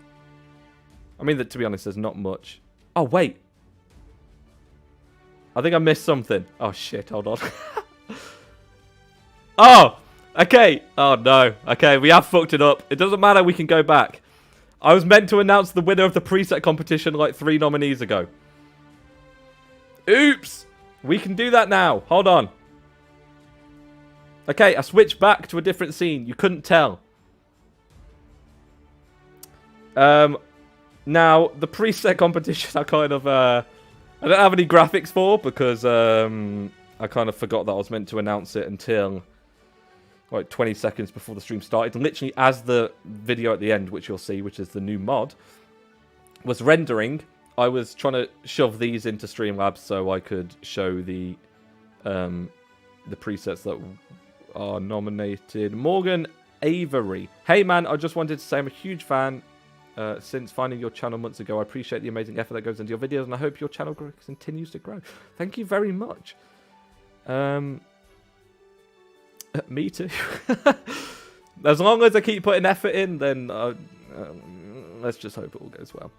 I mean, to be honest, there's not much. Oh, wait. I think I missed something. Oh, shit. Hold on. Oh! Okay. Oh, no. Okay, we have fucked it up. It doesn't matter. We can go back. I was meant to announce the winner of the preset competition like 3 nominees ago. Oops! We can do that now. Hold on. Okay, I switched back to a different scene. You couldn't tell. Now, the preset competition, I kind of... I don't have any graphics for because I kind of forgot that I was meant to announce it until like 20 seconds before the stream started. And literally as the video at the end, which you'll see, which is the new mod, was rendering, I was trying to shove these into Streamlabs so I could show the presets that are nominated. Morgan Avery. Hey man, I just wanted to say I'm a huge fan since finding your channel months ago. I appreciate the amazing effort that goes into your videos, and I hope your channel continues to grow. Thank you very much. Me too. As long as I keep putting effort in, then let's just hope it all goes well.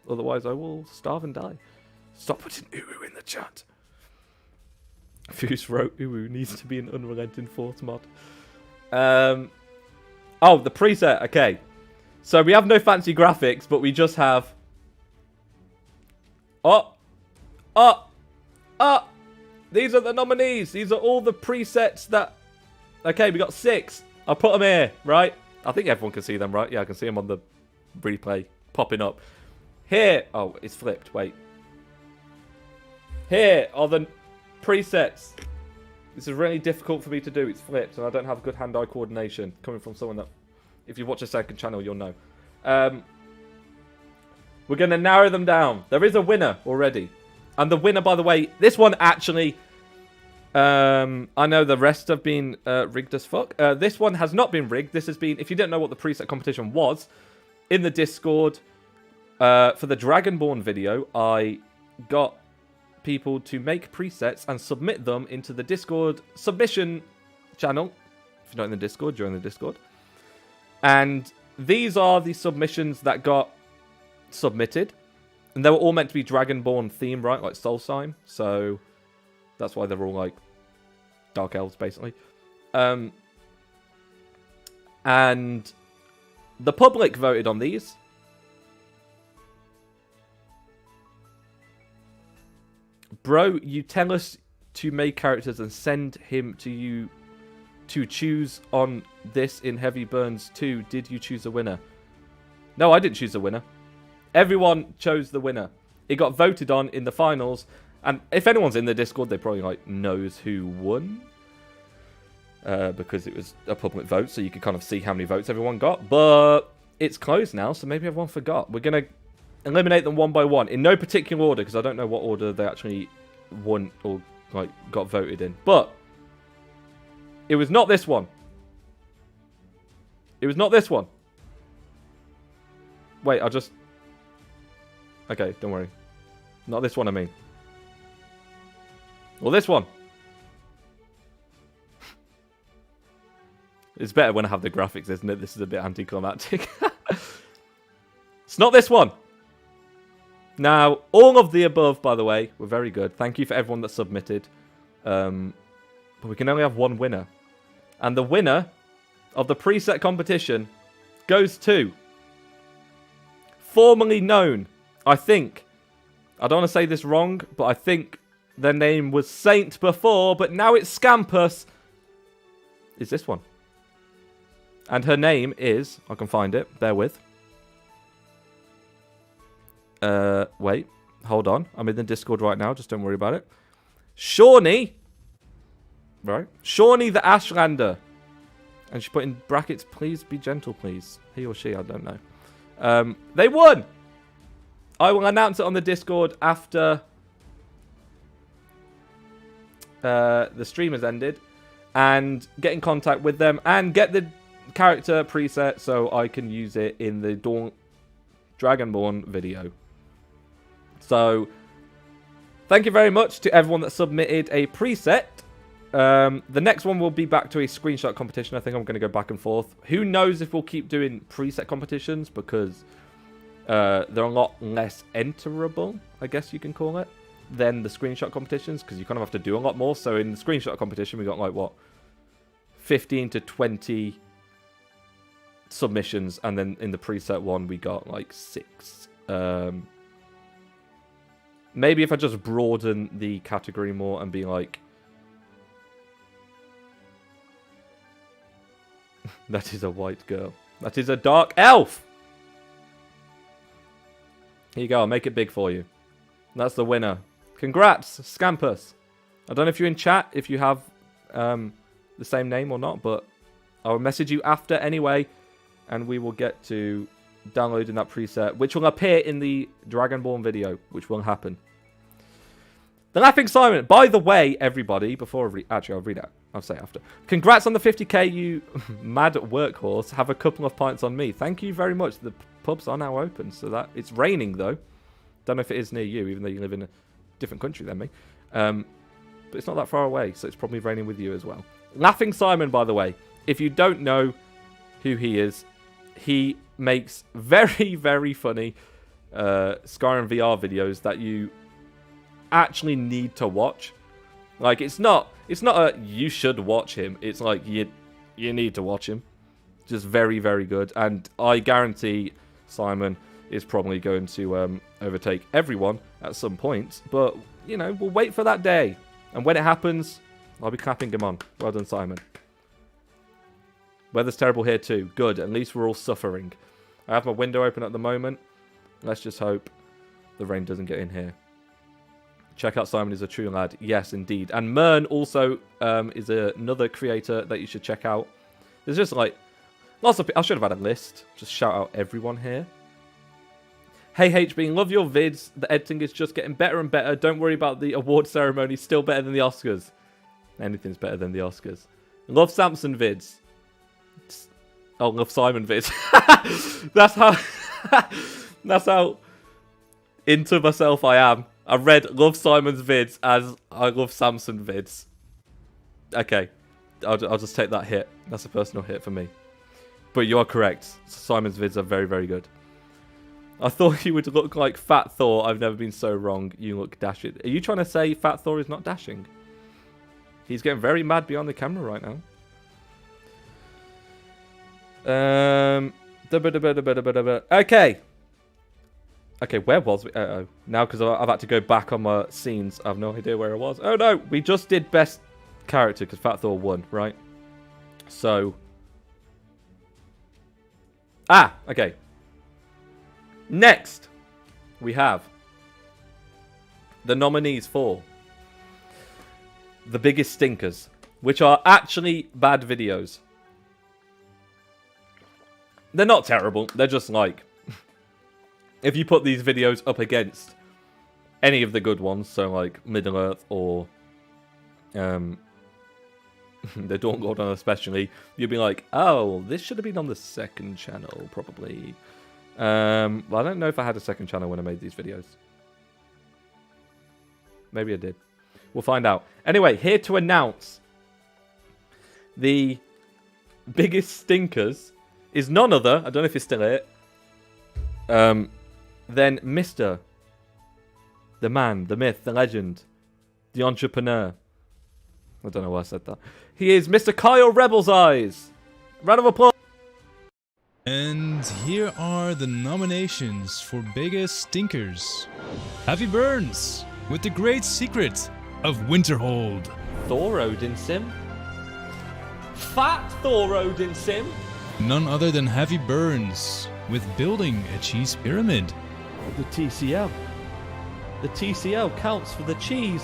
Otherwise, I will starve and die. Stop putting uwu in the chat. Fuse wrote uwu needs to be an unrelenting force mod. Oh, the preset. Okay. So we have no fancy graphics, but we just have... These are the nominees. These are all the presets that... Okay, we got 6. I'll put them here, right? I think everyone can see them, right? Yeah, I can see them on the replay popping up. Here. Oh, it's flipped. Wait. Here are the presets. This is really difficult for me to do. It's flipped, and I don't have good hand-eye coordination. Coming from someone that... If you watch a second channel, you'll know. We're going to narrow them down. There is a winner already. And the winner, by the way, this one actually... I know the rest have been rigged as fuck. This one has not been rigged. This has been... If you didn't know what the preset competition was, in the Discord, for the Dragonborn video, I got people to make presets and submit them into the Discord submission channel. If you're not in the Discord, join the Discord. And these are the submissions that got submitted. And they were all meant to be Dragonborn themed, right? Like Soul Sign. So that's why they're all like Dark Elves, basically. And the public voted on these. Bro, you tell us to make characters and send him to you to choose on this in Heavy Burns 2. Did you choose a winner? No, I didn't choose a winner. Everyone chose the winner. It got voted on in the finals. And if anyone's in the Discord, they probably like knows who won. Because it was a public vote, so you could kind of see how many votes everyone got. But it's closed now, so maybe everyone forgot. We're going to eliminate them one by one. In no particular order, because I don't know what order they actually won or like got voted in. But it was not this one. It was not this one. Wait, I'll just... Okay, don't worry. Not this one, I mean. Well, this one. It's better when I have the graphics, isn't it? This is a bit anticlimactic. It's not this one. Now, all of the above, by the way, were very good. Thank you for everyone that submitted. But we can only have one winner. And the winner of the preset competition goes to... Formerly known, I think... I don't want to say this wrong, but I think their name was Saint before, but now it's Scampus. Is this one. And her name is... I can find it. Bear with. Wait. Hold on. I'm in the Discord right now. Just don't worry about it. Shawnee. Right. Shawnee the Ashlander. And she put in brackets, please be gentle, please. He or she, I don't know. They won! I will announce it on the Discord after the stream has ended. And get in contact with them. And get the character preset so I can use it in the Dragonborn video. So, thank you very much to everyone that submitted a preset. The next one will be back to a screenshot competition. I think I'm going to go back and forth. Who knows if we'll keep doing preset competitions, because they're a lot less enterable, I guess you can call it, than the screenshot competitions, because you kind of have to do a lot more. So in the screenshot competition, we got like, what, 15 to 20 submissions, and then in the preset one, we got like 6. Maybe if I just broaden the category more and be like, that is a white girl. That is a dark elf. Here you go. I'll make it big for you. That's the winner. Congrats, Scampus. I don't know if you're in chat, if you have the same name or not, but I'll message you after anyway, and we will get to downloading that preset, which will appear in the Dragonborn video, which will happen. The Laughing Simon. By the way, everybody, before I read... Actually, I'll read it. I'll say after. Congrats on the 50k, you mad workhorse. Have a couple of pints on me. Thank you very much. The pubs are now open, so that... It's raining, though. Don't know if it is near you, even though you live in a different country than me. But it's not that far away, so it's probably raining with you as well. Laughing Simon, by the way. If you don't know who he is, he makes very, very funny Skyrim VR videos that you actually need to watch. Like, it's not a you should watch him. It's like you need to watch him. Just very, very good. And I guarantee Simon is probably going to overtake everyone at some point. But, you know, we'll wait for that day. And when it happens, I'll be clapping him on. Well done, Simon. Weather's terrible here too. Good. At least we're all suffering. I have my window open at the moment. Let's just hope the rain doesn't get in here. Check out Simon is a true lad. Yes, indeed. And Mern also is another creator that you should check out. There's just like lots of... I should have had a list. Just shout out everyone here. Hey HB, love your vids. The editing is just getting better and better. Don't worry about the award ceremony. Still better than the Oscars. Anything's better than the Oscars. Love Samson vids. Oh, love Simon vids. That's how into myself I am. I read love Simon's vids as I love Samson vids. Okay. I'll just take that hit. That's a personal hit for me. But you are correct. Simon's vids are very, very good. I thought you would look like Fat Thor. I've never been so wrong. You look dashing. Are you trying to say Fat Thor is not dashing? He's getting very mad behind the camera right now. Okay. Okay, where was we? Uh-oh. Now, because I've had to go back on my scenes, I have no idea where I was. Oh, no. We just did best character because Fat Thor won, right? So. Okay. Next, we have the nominees for the biggest stinkers, which are actually bad videos. They're not terrible. They're just like... If you put these videos up against any of the good ones, so like Middle-earth or the Dawn Gordon especially, you'd be like, oh, this should have been on the second channel, probably. Well, I don't know if I had a second channel when I made these videos. Maybe I did. We'll find out. Anyway, here to announce the biggest stinkers is none other, I don't know if it's still it, then Mr. The man, the myth, the legend, the entrepreneur. I don't know why I said that. He is Mr. Kyle Rebel's Eyes. Round of applause. And here are the nominations for biggest stinkers. Heavy Burns with the great secret of Winterhold. Thor Odin Sim. Fat Thor Odin Sim. None other than Heavy Burns with building a cheese pyramid. The TCL. The TCL counts for the cheese.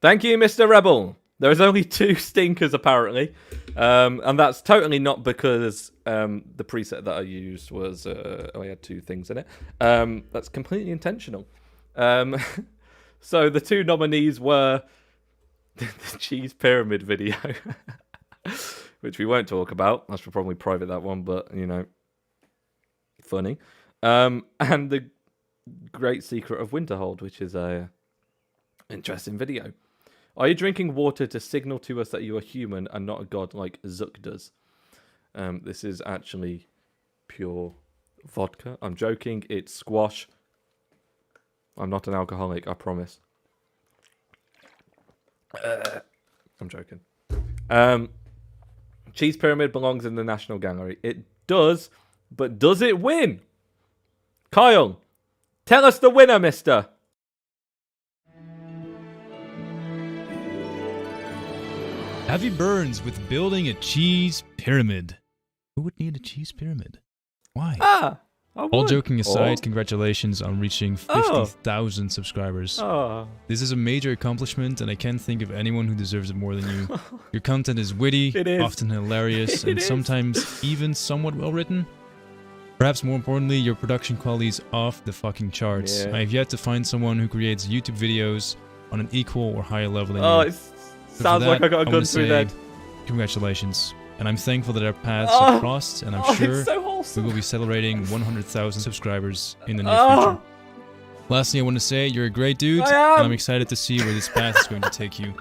Thank you, Mr. Rebel. There is only 2 stinkers, apparently. And that's totally not because the preset that I used was... I had 2 things in it. That's completely intentional. So the 2 nominees were the cheese pyramid video, which we won't talk about. I should probably private that one, but, you know, funny. And the Great Secret of Winterhold, which is a interesting video. Are you drinking water to signal to us that you are human and not a god like Zuck does? This is actually pure vodka. I'm joking. It's squash. I'm not an alcoholic, I promise. I'm joking. Cheese Pyramid belongs in the National Gallery. It does, but does it win? Kyle, tell us the winner, mister. Heavy Burns with building a cheese pyramid. Who would need a cheese pyramid? Why? All joking aside, congratulations on reaching 50,000 subscribers. This is a major accomplishment, and I can't think of anyone who deserves it more than you. Your content is witty, often hilarious, and sometimes even somewhat well written. Perhaps more importantly, your production quality is off the fucking charts. I have yet to find someone who creates YouTube videos on an equal or higher level than you. It sounds like I got a gun through that. Congratulations. And I'm thankful that our paths have crossed, and I'm sure so we will be celebrating 100,000 subscribers in the near future. Lastly, I want to say you're a great dude, and I'm excited to see where this path is going to take you.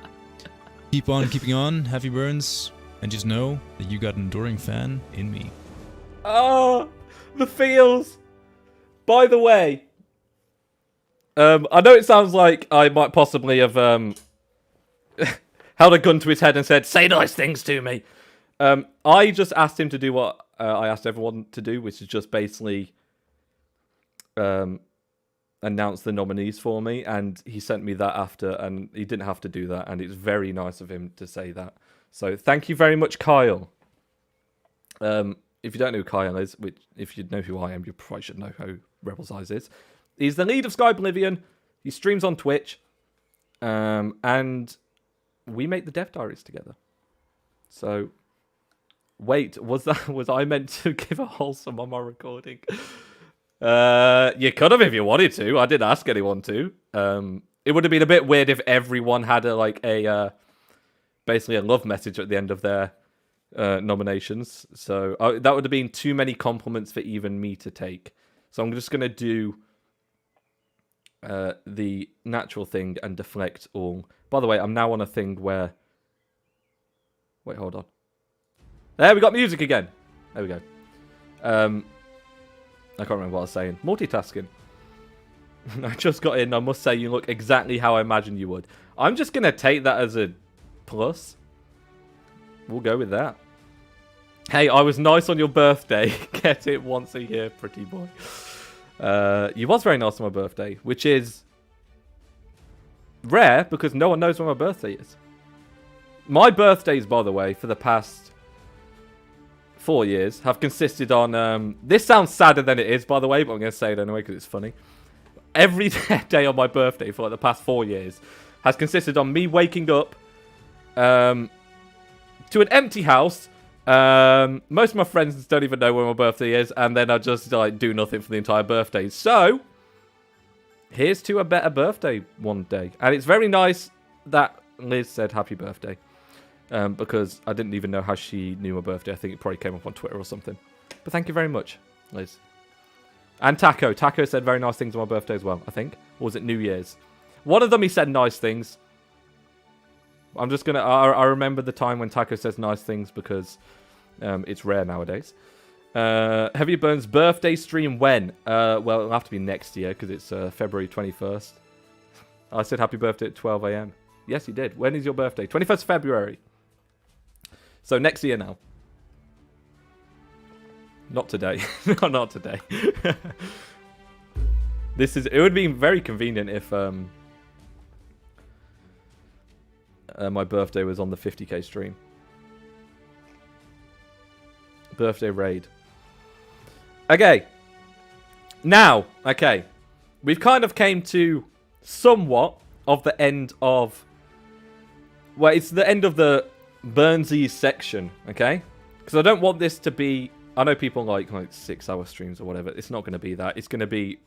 Keep on keeping on, Heavy Burns, and just know that you got an enduring fan in me. Oh, the feels. By the way, I know it sounds like I might possibly have held a gun to his head and said, "Say nice things to me." I just asked him to do what I asked everyone to do, which is just basically announce the nominees for me, and he sent me that after, and he didn't have to do that, and it's very nice of him to say that. So thank you very much, Kyle. If you don't know who Kyle is, which if you know who I am, you probably should know who Rebel's Eyes is. He's the lead of Sky Oblivion. He streams on Twitch, and we make the Dev Diaries together. So. Wait, was I meant to give a wholesome on my recording? You could have if you wanted to. I didn't ask anyone to. It would have been a bit weird if everyone had basically a love message at the end of their nominations. So that would have been too many compliments for even me to take. So I'm just gonna do the natural thing and deflect all. By the way, I'm now on a thing where. Wait, hold on. There, we got music again. There we go. I can't remember what I was saying. Multitasking. I just got in. I must say, you look exactly how I imagined you would. I'm just going to take that as a plus. We'll go with that. Hey, I was nice on your birthday. Get it once a year, pretty boy. You was very nice on my birthday, which is rare because no one knows when my birthday is. My birthdays, by the way, for the past 4 years have consisted on this sounds sadder than it is, by the way, but I'm going to say it anyway because it's funny. Every day on my birthday for the past 4 years has consisted on me waking up to an empty house. Most of my friends don't even know when my birthday is, and then I just do nothing for the entire birthday. So here's to a better birthday one day. And it's very nice that Liz said happy birthday. Because I didn't even know how she knew my birthday. I think it probably came up on Twitter or something. But thank you very much, Liz. And Taco. Taco said very nice things on my birthday as well, I think. Or was it New Year's? One of them he said nice things. I'm just going to... I remember the time when Taco says nice things because it's rare nowadays. Heavy Burns birthday stream when? Well, it'll have to be next year because it's February 21st. I said happy birthday at 12 a.m. Yes, you did. When is your birthday? 21st February. So next year now. Not today. No, not today. It would be very convenient if my birthday was on the 50k stream. Birthday raid. Okay. Now, okay. We've kind of came to somewhat of the end of... Well, it's the end of the Burnsies section, okay? Because I don't want this to be... I know people like 6-hour streams or whatever. It's not going to be that. It's going to be...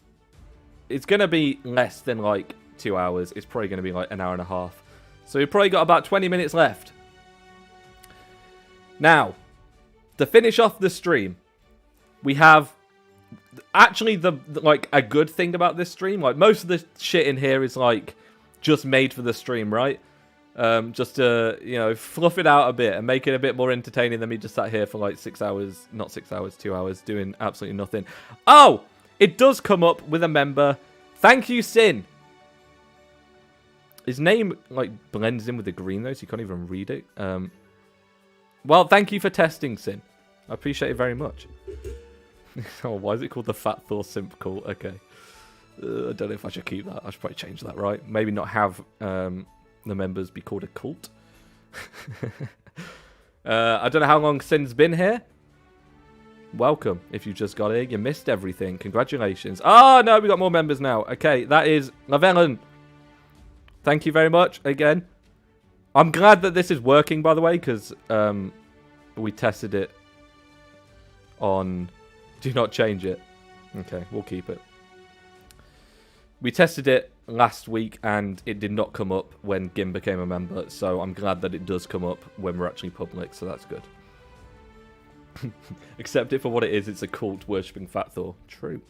It's going to be less than like 2 hours. It's probably going to be like an hour and a half. So we've probably got about 20 minutes left. Now, to finish off the stream, we have... Actually, like a good thing about this stream, like most of the shit in here is like just made for the stream, right? Just to, you know, fluff it out a bit and make it a bit more entertaining than me just sat here for like 6 hours, not 6 hours, 2 hours, doing absolutely nothing. Oh, it does come up with a member. Thank you, Sin. His name like blends in with the green though, so you can't even read it. Well, thank you for testing, Sin. I appreciate it very much. Oh, why is it called the Fat Thor Simp Cult? Okay. I don't know if I should keep that. I should probably change that, right? Maybe not have the members be called a cult. I don't know how long Sin's been here. Welcome. If you just got here, you missed everything. Congratulations. Oh, no, we got more members now. Okay, that is Lavellan. Thank you very much again. I'm glad that this is working, by the way, because we tested it on... Do not change it. Okay, we'll keep it. We tested it last week and it did not come up when Gim became a member, so I'm glad that it does come up when we're actually public, so that's good. Accept it for what it is, it's a cult worshipping Fat Thor. True.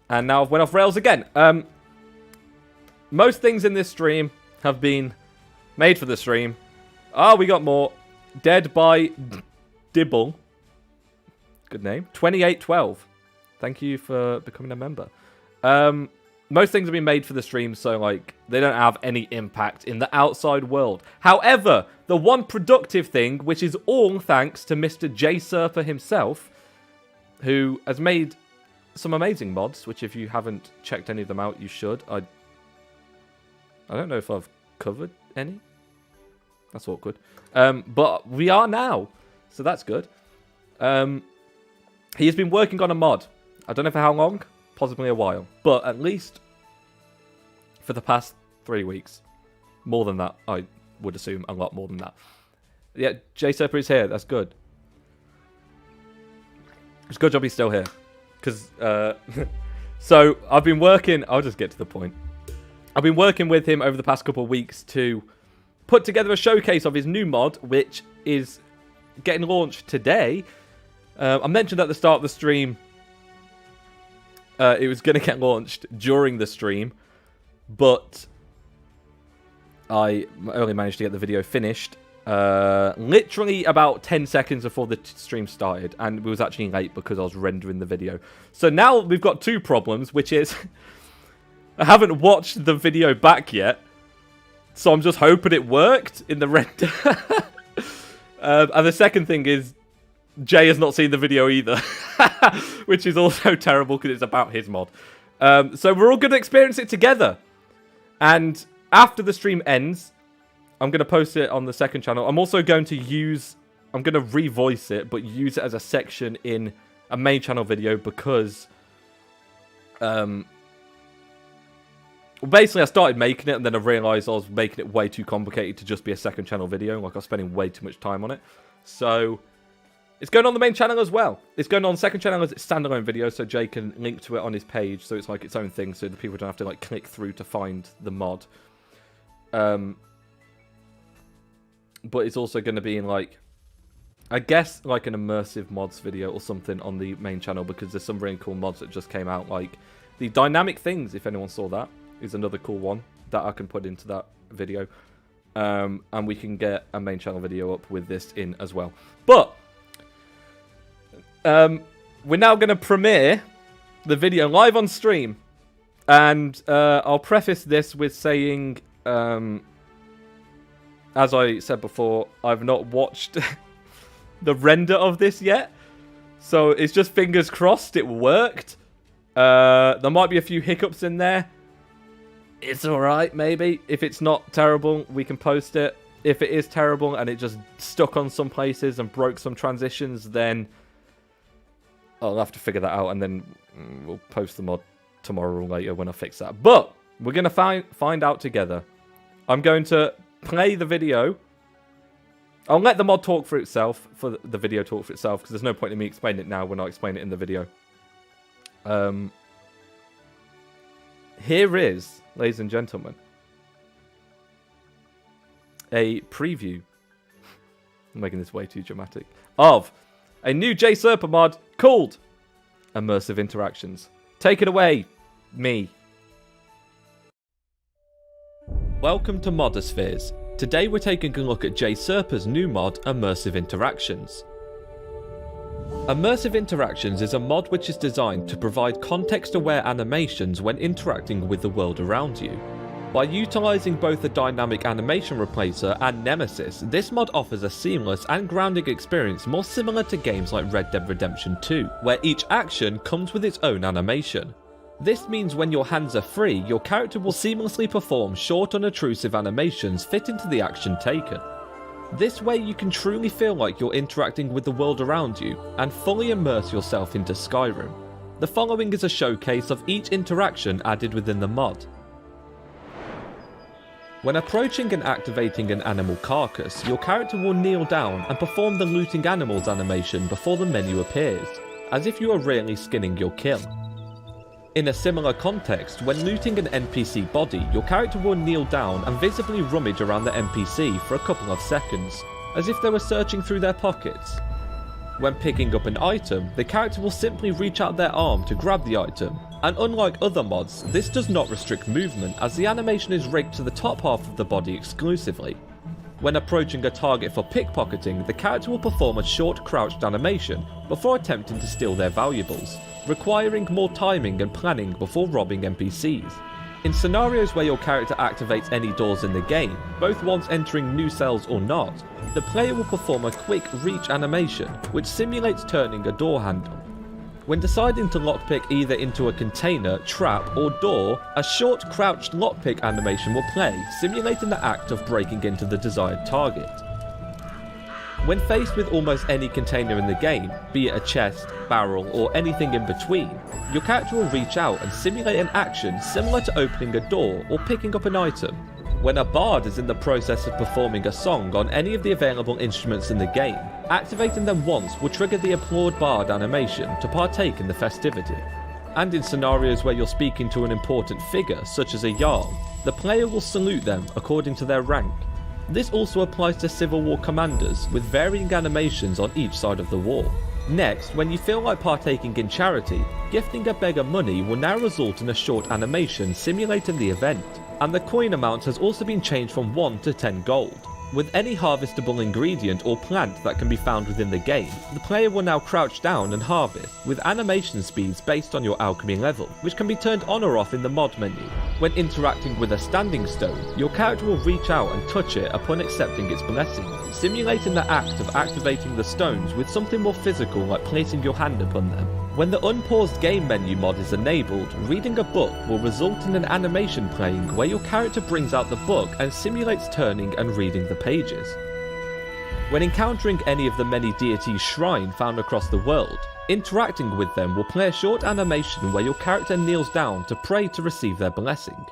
And now I've went off rails again. Most things in this stream have been made for the stream. Oh, we got more. Dead by Dibble. Good name. 2812. Thank you for becoming a member. Most things have been made for the stream, so like they don't have any impact in the outside world. However, the one productive thing, which is all thanks to Mr. J Surfer himself, who has made some amazing mods, which if you haven't checked any of them out, you should. I don't know if I've covered any. That's awkward. But we are now, so that's good. He has been working on a mod. I don't know for how long, possibly a while, but at least for the past 3 weeks. More than that, I would assume, a lot more than that. Yeah, J Surfer is here. That's good. It's a good job he's still here. Because, so, I've been working... I'll just get to the point. I've been working with him over the past couple of weeks to put together a showcase of his new mod, which is getting launched today. I mentioned at the start of the stream it was going to get launched during the stream, but I only managed to get the video finished literally about 10 seconds before the stream started, and it was actually late because I was rendering the video. So now we've got two problems, which is I haven't watched the video back yet, so I'm just hoping it worked in the render. And the second thing is Jay has not seen the video either, which is also terrible because it's about his mod. So we're all going to experience it together. And after the stream ends, I'm going to post it on the second channel. I'm also going to I'm going to revoice it, but use it as a section in a main channel video because... basically, I started making it and then I realised I was making it way too complicated to just be a second channel video. Like, I was spending way too much time on it. So... it's going on the main channel as well. It's going on the second channel as its standalone video, so Jay can link to it on his page, so it's like its own thing, so the people don't have to like click through to find the mod. But it's also going to be in like, I guess like an immersive mods video or something on the main channel, because there's some really cool mods that just came out, like the dynamic things, if anyone saw that, is another cool one that I can put into that video. And we can get a main channel video up with this in as well. But... we're now going to premiere the video live on stream. And I'll preface this with saying, as I said before, I've not watched the render of this yet. So it's just fingers crossed it worked. There might be a few hiccups in there. It's alright, maybe. If it's not terrible, we can post it. If it is terrible and it just stuck on some places and broke some transitions, then I'll have to figure that out, and then we'll post the mod tomorrow or later when I fix that. But we're going to find out together. I'm going to play the video. I'll let the mod talk for itself, for the video talk for itself, because there's no point in me explaining it now when I explain it in the video. Here is, ladies and gentlemen, a preview. I'm making this way too dramatic. Of a new J-Serper mod called Immersive Interactions. Take it away, me. Welcome to Modospheres. Today we're taking a look at J-Serper's new mod, Immersive Interactions. Immersive Interactions is a mod which is designed to provide context-aware animations when interacting with the world around you. By utilising both the dynamic animation replacer and Nemesis, this mod offers a seamless and grounding experience more similar to games like Red Dead Redemption 2, where each action comes with its own animation. This means when your hands are free, your character will seamlessly perform short, unobtrusive animations fit into the action taken. This way you can truly feel like you're interacting with the world around you and fully immerse yourself into Skyrim. The following is a showcase of each interaction added within the mod. When approaching and activating an animal carcass, your character will kneel down and perform the looting animals animation before the menu appears, as if you are really skinning your kill. In a similar context, when looting an NPC body, your character will kneel down and visibly rummage around the NPC for a couple of seconds, as if they were searching through their pockets. When picking up an item, the character will simply reach out their arm to grab the item, and unlike other mods, this does not restrict movement as the animation is rigged to the top half of the body exclusively. When approaching a target for pickpocketing, the character will perform a short crouched animation before attempting to steal their valuables, requiring more timing and planning before robbing NPCs. In scenarios where your character activates any doors in the game, both once entering new cells or not, the player will perform a quick reach animation which simulates turning a door handle. When deciding to lockpick either into a container, trap or door, a short crouched lockpick animation will play, simulating the act of breaking into the desired target. When faced with almost any container in the game, be it a chest, barrel or anything in between, your character will reach out and simulate an action similar to opening a door or picking up an item. When a bard is in the process of performing a song on any of the available instruments in the game, activating them once will trigger the applaud bard animation to partake in the festivity. And in scenarios where you're speaking to an important figure, such as a Jarl, the player will salute them according to their rank. This also applies to Civil War commanders, with varying animations on each side of the wall. Next, when you feel like partaking in charity, gifting a beggar money will now result in a short animation simulating the event, and the coin amount has also been changed from 1 to 10 gold. With any harvestable ingredient or plant that can be found within the game, the player will now crouch down and harvest, with animation speeds based on your alchemy level, which can be turned on or off in the mod menu. When interacting with a standing stone, your character will reach out and touch it upon accepting its blessing, simulating the act of activating the stones with something more physical like placing your hand upon them. When the unpaused game menu mod is enabled, reading a book will result in an animation playing where your character brings out the book and simulates turning and reading the pages. When encountering any of the many deities' shrine found across the world, interacting with them will play a short animation where your character kneels down to pray to receive their blessing.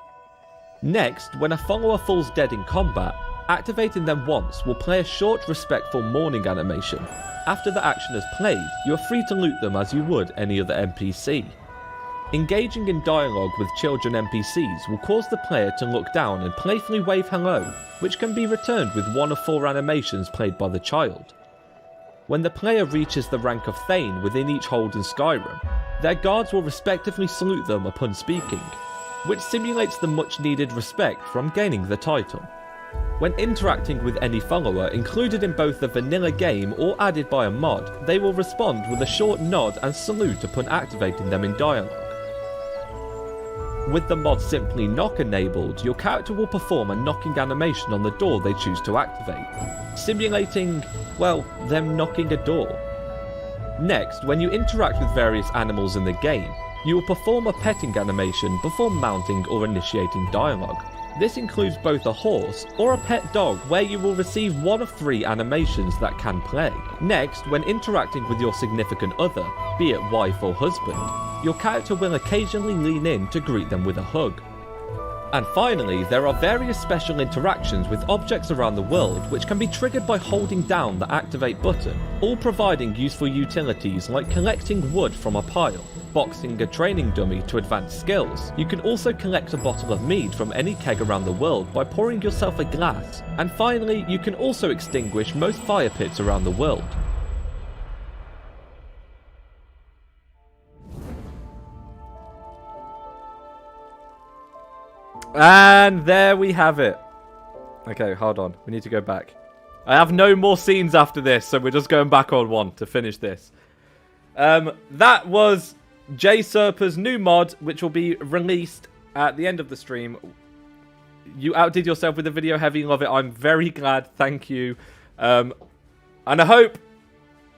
Next, when a follower falls dead in combat, activating them once will play a short respectful mourning animation. After the action is played, you are free to loot them as you would any other NPC. Engaging in dialogue with children NPCs will cause the player to look down and playfully wave hello, which can be returned with 1 of 4 animations played by the child. When the player reaches the rank of Thane within each hold in Skyrim, their guards will respectively salute them upon speaking, which simulates the much needed respect from gaining the title. When interacting with any follower included in both the vanilla game or added by a mod, they will respond with a short nod and salute upon activating them in dialogue. With the mod Simply Knock enabled, your character will perform a knocking animation on the door they choose to activate, simulating, well, them knocking a door. Next, when you interact with various animals in the game, you will perform a petting animation before mounting or initiating dialogue. This includes both a horse or a pet dog, where you will receive one of 3 animations that can play. Next, when interacting with your significant other, be it wife or husband, your character will occasionally lean in to greet them with a hug. And finally, there are various special interactions with objects around the world which can be triggered by holding down the activate button, all providing useful utilities like collecting wood from a pile, boxing a training dummy to advance skills. You can also collect a bottle of mead from any keg around the world by pouring yourself a glass. And finally, you can also extinguish most fire pits around the world. And there we have it. Okay, hold on. We need to go back. I have no more scenes after this, so we're just going back on one to finish this. That was J Serpa's new mod, which will be released at the end of the stream. You outdid yourself with the video, Heavy. Love it. I'm very glad. Thank you. And I hope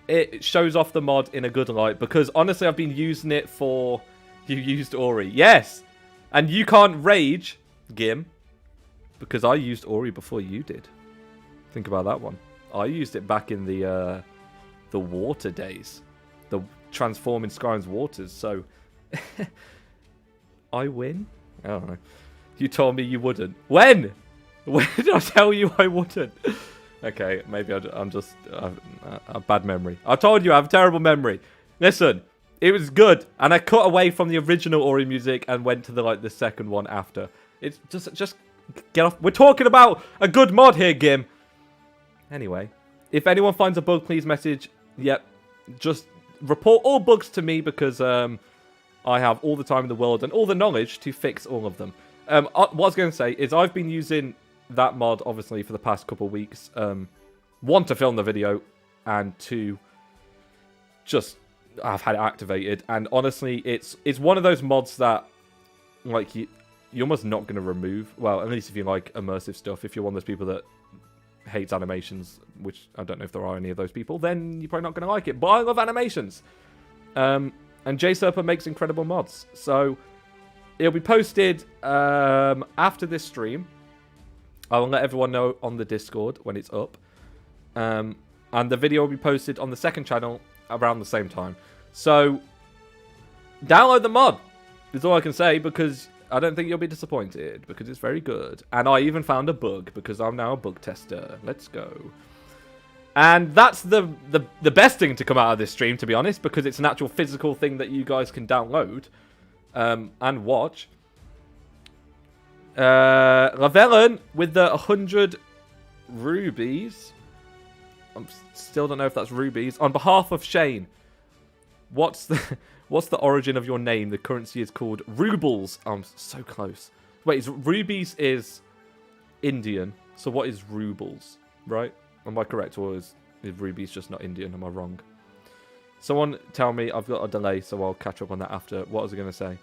it shows off the mod in a good light, because honestly, I've been using it for... You used Ori. Yes! And you can't rage, Gim, because I used Ori before you did. Think about that one. I used it back in the water days. The transforming Skyrim's waters, so... I win? I don't know. You told me you wouldn't. When? When did I tell you I wouldn't? Okay, maybe I'm just... a bad memory. I told you I have a terrible memory. Listen, it was good, and I cut away from the original Ori music and went to the second one after. It's just get off. We're talking about a good mod here, Gim. Anyway, if anyone finds a bug, please message. Yep, just report all bugs to me, because I have all the time in the world and all the knowledge to fix all of them. What I was going to say is I've been using that mod, obviously, for the past couple of weeks. 1, to film the video, and 2, just I've had it activated. And honestly, it's one of those mods that, like, you're almost not going to remove. Well, at least if you like immersive stuff. If you're one of those people that hates animations, which I don't know if there are any of those people, then you're probably not going to like it. But I love animations. And J Serpa makes incredible mods. So it'll be posted after this stream. I will let everyone know on the Discord when it's up. And the video will be posted on the second channel around the same time. So download the mod is all I can say, because I don't think you'll be disappointed, because it's very good. And I even found a bug, because I'm now a bug tester. Let's go. And that's the best thing to come out of this stream, to be honest, because it's an actual physical thing that you guys can download and watch. Lavellen with the 100 rubies. I still don't know if that's rubies. On behalf of Shane, what's the origin of your name? The currency is called rubles. I'm so close. Wait, rubies is Indian. So what is rubles? Right? Am I correct, or is rubies just not Indian? Am I wrong? Someone tell me. I've got a delay, so I'll catch up on that after. What was I going to say?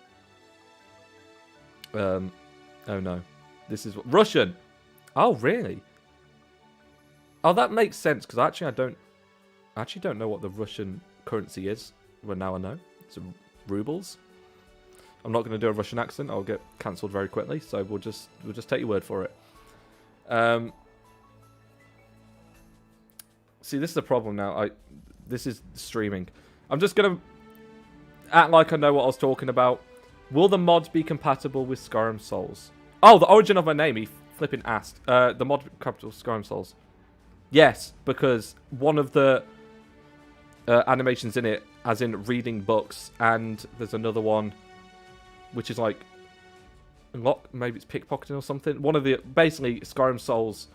Oh no. This is Russian. Oh, really? Oh, that makes sense, because I actually don't know what the Russian currency is. Well, now I know. It's rubles. I'm not going to do a Russian accent. I'll get cancelled very quickly. So we'll just take your word for it. See, this is the problem now. This is streaming. I'm just going to act like I know what I was talking about. Will the mods be compatible with Skyrim Souls? Oh, the origin of my name, he flipping asked. The mod capital Skyrim Souls. Yes, because one of the animations in it, as in reading books, and there's another one which is like maybe it's pickpocketing or something. One of the basically Skyrim Souls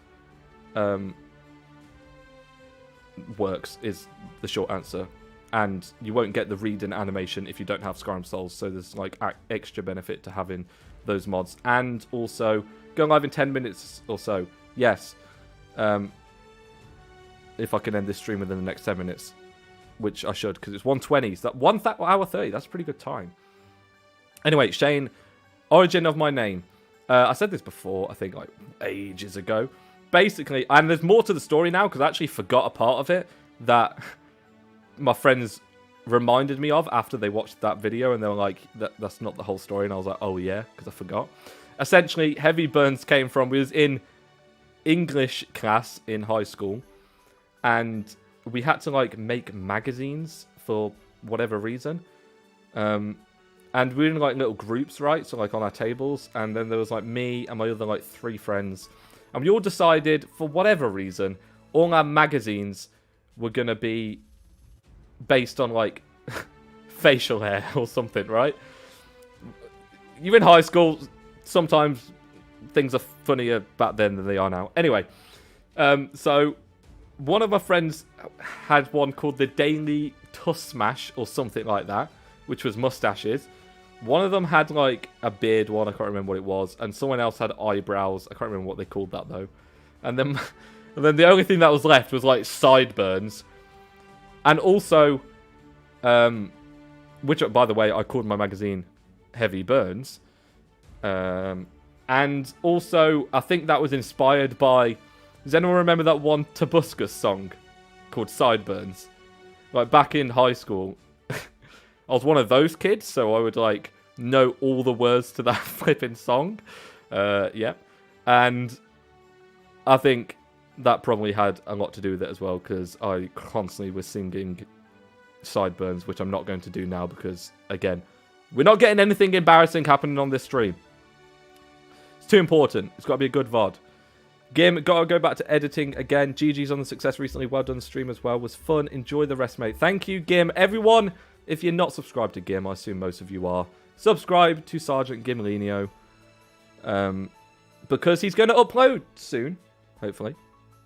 works is the short answer, and you won't get the reading animation if you don't have Skyrim Souls. So there's like extra benefit to having those mods, and also going live in 10 minutes or so. Yes. If I can end this stream within the next 10 minutes, which I should, because it's 1:20. So that 1 hour 30. That's a pretty good time. Anyway, Shane, origin of my name. I said this before, I think like ages ago. Basically, and there's more to the story now, because I actually forgot a part of it that my friends reminded me of after they watched that video, and they were like, that's not the whole story. And I was like, oh yeah, because I forgot. essentially, Heavy Burns came from, we was in English class in high school, and we had to, like, make magazines for whatever reason. And we were in, like, little groups, right? So, like, on our tables, and then there was, like, me and my other, like, 3 friends. And we all decided, for whatever reason, all our magazines were going to be based on, like, facial hair or something, right? You're in high school, sometimes things are funnier back then than they are now. Anyway, so one of my friends had one called the Daily Tuss Smash or something like that, which was mustaches. One of them had, like, a beard one, I can't remember what it was, and someone else had eyebrows. I can't remember what they called that, though. And then the only thing that was left was, like, sideburns. And also, which, by the way, I called my magazine Heavy Burns. And also, I think that was inspired by... Does anyone remember that one Tobuscus song called Sideburns? Like, back in high school... I was one of those kids, so I would, like, know all the words to that flipping song. Yeah. And I think that probably had a lot to do with it as well, because I constantly was singing Sideburns, which I'm not going to do now because, again, we're not getting anything embarrassing happening on this stream. It's too important. It's got to be a good VOD. Gim, gotta go back to editing again. GG's on the success recently. Well done stream as well. Was fun. Enjoy the rest, mate. Thank you, Gim. Everyone... If you're not subscribed to Gim, I assume most of you are, subscribe to Sergeant Gimlenio. Because he's going to upload soon, hopefully.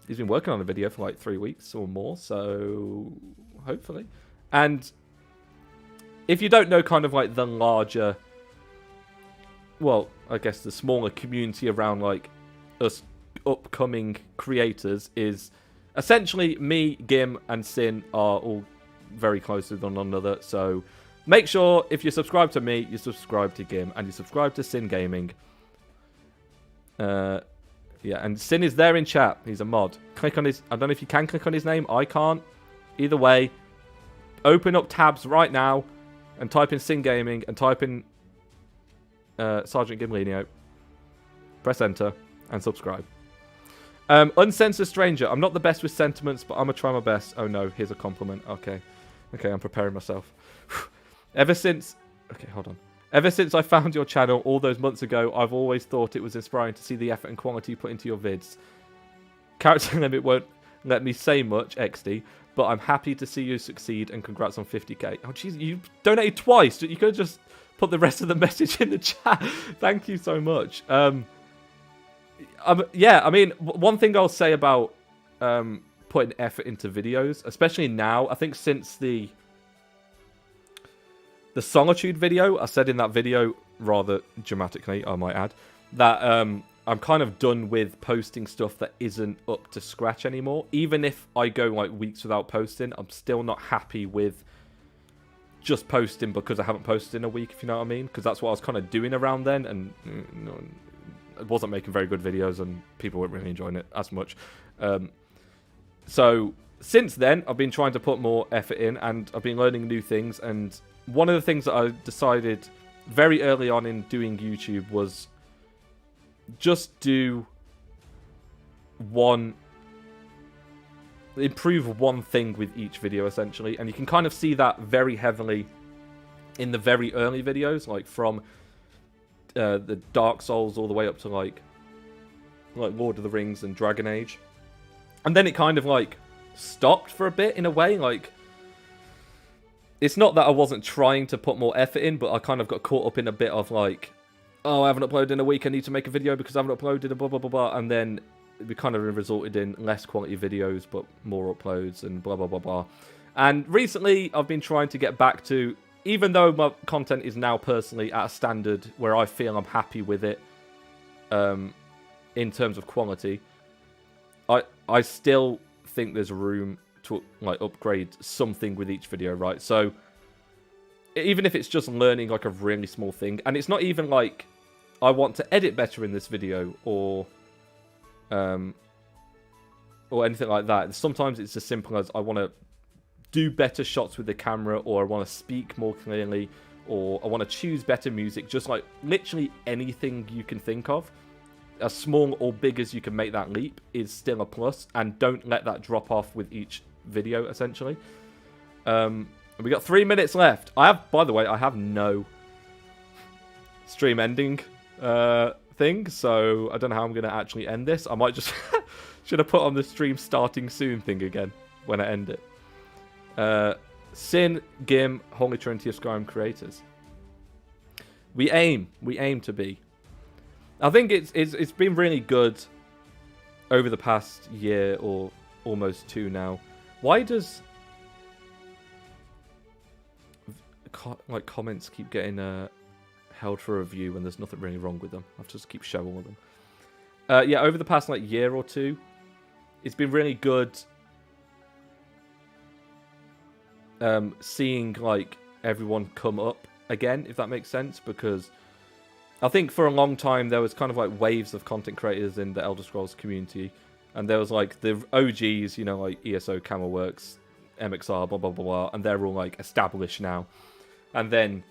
He's been working on a video for like 3 weeks or more, so hopefully. And if you don't know kind of like the larger, well, I guess the smaller community around like us upcoming creators is essentially me, Gim, and Sin are all very close with one another, so make sure if you subscribe to me, you subscribe to Gim, and you subscribe to Sin Gaming. Yeah, and Sin is there in chat. He's a mod. Click on his... I don't know if you can click on his name. I can't. Either way, open up tabs right now and type in Sin Gaming and type in Sergeant Gimlenio. Press enter and subscribe. Uncensored Stranger. I'm not the best with sentiments, but I'm going to try my best. Oh no, here's a compliment. Okay. Okay, I'm preparing myself. Ever since... Okay, hold on. Ever since I found your channel all those months ago, I've always thought it was inspiring to see the effort and quality you put into your vids. Character limit won't let me say much, XD, but I'm happy to see you succeed and congrats on 50k. Oh, jeez, you donated twice. You could have just put the rest of the message in the chat. Thank you so much. Yeah, I mean, one thing I'll say about... putting effort into videos, especially now. I think since the Solitude video, I said in that video, rather dramatically, I might add, that I'm kind of done with posting stuff that isn't up to scratch anymore. Even if I go like weeks without posting, I'm still not happy with just posting because I haven't posted in a week, if you know what I mean. Because that's what I was kind of doing around then, and I wasn't making very good videos, and people weren't really enjoying it as much. So, since then, I've been trying to put more effort in, and I've been learning new things, and one of the things that I decided very early on in doing YouTube was just improve one thing with each video, essentially, and you can kind of see that very heavily in the very early videos, like from the Dark Souls all the way up to like Lord of the Rings and Dragon Age. And then it kind of, like, stopped for a bit, in a way. Like, it's not that I wasn't trying to put more effort in, but I kind of got caught up in a bit of, like, oh, I haven't uploaded in a week, I need to make a video because I haven't uploaded, and blah, blah, blah, blah. And then it kind of resulted in less quality videos, but more uploads, and blah, blah, blah, blah. And recently, I've been trying to get back to, even though my content is now personally at a standard where I feel I'm happy with it, in terms of quality, I still think there's room to like upgrade something with each video, right? So even if it's just learning like a really small thing, and it's not even like I want to edit better in this video or anything like that. Sometimes it's as simple as I want to do better shots with the camera, or I want to speak more clearly, or I want to choose better music, just like literally anything you can think of, as small or big as you can make that leap, is still a plus, and don't let that drop off with each video, essentially. We got 3 minutes left. By the way, I have no stream ending thing, so I don't know how I'm going to actually end this. I might just should have put on the stream starting soon thing again when I end it. Sin, Gim, Holy Trinity of Skyrim creators. We aim to be. I think it's been really good over the past year or almost 2 now. Why does like comments keep getting held for review when there's nothing really wrong with them? I have to just keep showing them. Yeah, over the past like year or 2, it's been really good seeing like everyone come up again, if that makes sense, because I think for a long time there was kind of like waves of content creators in the Elder Scrolls community, and there was like the OGs, you know, like ESO, Camelworks, MXR, blah blah blah, and they're all like established now. And then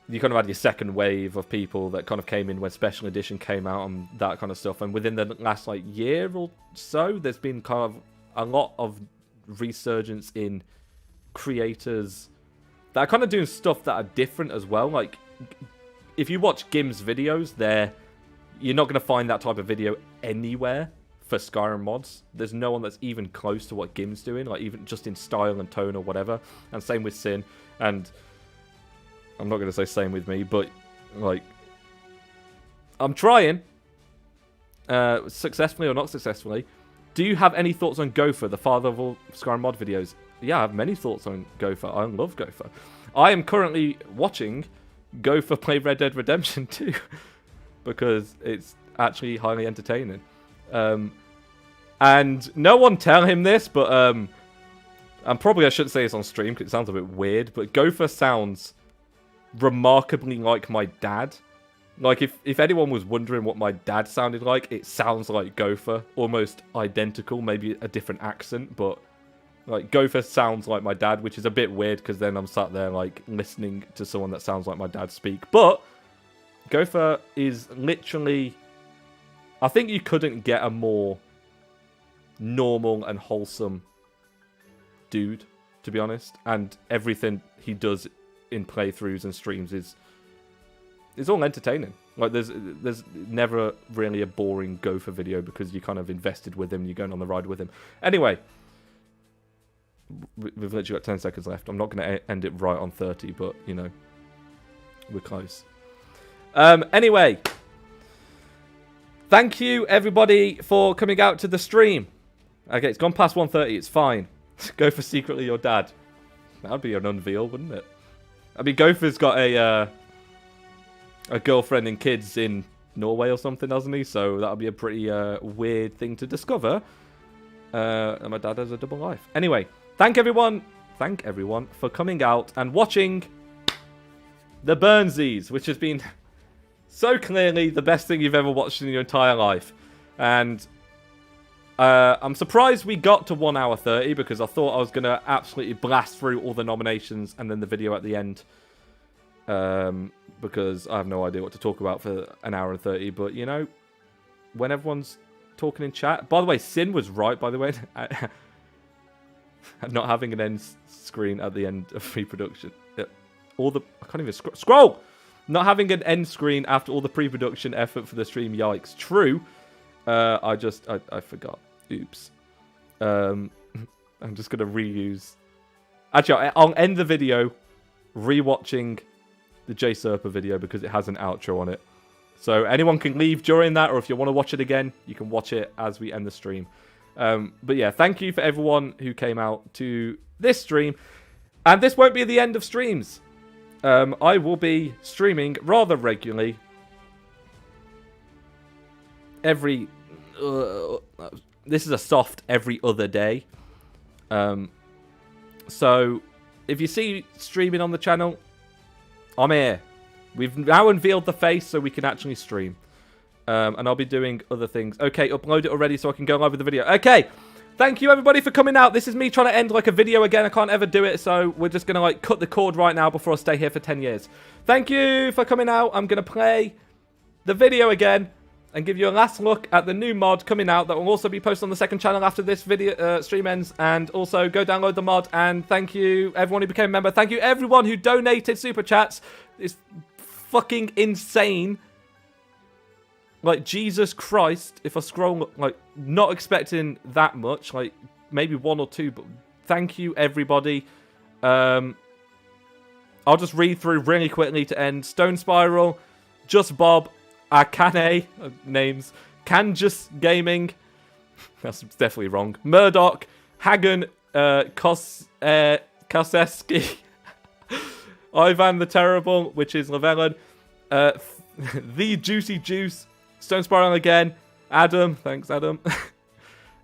you kind of had your second wave of people that kind of came in when Special Edition came out and that kind of stuff. And within the last like year or so, there's been kind of a lot of resurgence in creators that are kind of doing stuff that are different as well. Like, if you watch Gim's videos, you're not going to find that type of video anywhere for Skyrim mods. There's no one that's even close to what Gim's doing, like even just in style and tone or whatever. And same with Sin. And I'm not going to say same with me, but like, I'm trying, successfully or not successfully. Do you have any thoughts on Gopher, the father of all Skyrim mod videos? Yeah, I have many thoughts on Gopher. I love Gopher. I am currently watching Gopher play Red Dead Redemption 2 because it's actually highly entertaining. And no one tell him this, but and probably I shouldn't say this on stream because it sounds a bit weird, but Gopher sounds remarkably like my dad. Like, if anyone was wondering what my dad sounded like, it sounds like Gopher. Almost identical, maybe a different accent, but like Gopher sounds like my dad, which is a bit weird because then I'm sat there like listening to someone that sounds like my dad speak. But Gopher is literally, I think you couldn't get a more normal and wholesome dude, to be honest. And everything he does in playthroughs and streams is all entertaining. Like, there's never really a boring Gopher video because you're kind of invested with him, you're going on the ride with him. Anyway, we've literally got 10 seconds left. I'm not going to end it right on 30, but, you know, we're close. Anyway, thank you, everybody, for coming out to the stream. Okay, it's gone past 1:30. It's fine. Gopher secretly your dad. That would be an unveil, wouldn't it? I mean, Gopher's got a girlfriend and kids in Norway or something, hasn't he? So that would be a pretty weird thing to discover. And my dad has a double life. Anyway, thank everyone for coming out and watching the Burnsies, which has been so clearly the best thing you've ever watched in your entire life. And I'm surprised we got to 1 hour 30 because I thought I was going to absolutely blast through all the nominations and then the video at the end. Because I have no idea what to talk about for an hour and 30. But, you know, when everyone's talking in chat. By the way, Sin was right, by the way. Not having an end screen at the end of pre-production. I can't even scroll! Not having an end screen after all the pre-production effort for the stream. Yikes. True. I forgot. Oops. I'm just going to reuse. Actually, I'll end the video rewatching the J Serpa video because it has an outro on it. So anyone can leave during that, or if you want to watch it again, you can watch it as we end the stream. But yeah, thank you for everyone who came out to this stream. And this won't be the end of streams. I will be streaming rather regularly. This is a soft every other day. So if you see streaming on the channel, I'm here. We've now unveiled the face so we can actually stream. And I'll be doing other things. Okay, upload it already so I can go live with the video. Okay, Thank you, everybody, for coming out. This is me trying to end, like, a video again. I can't ever do it, so we're just going to, like, cut the cord right now before I stay here for 10 years. Thank you for coming out. I'm going to play the video again and give you a last look at the new mod coming out that will also be posted on the second channel after this video stream ends. And also, go download the mod. And thank you, everyone who became a member. Thank you, everyone who donated super chats. It's fucking insane. Like, Jesus Christ, if I scroll, like, not expecting that much, like, maybe 1 or 2, but thank you, everybody. I'll just read through really quickly to end. Stone Spiral, Just Bob, Akane, names, Canjus Gaming, that's definitely wrong, Murdoch, Hagen, Koseski, Ivan the Terrible, which is Lavellan, The Juicy Juice, Stone Spiral again. Adam. Thanks, Adam.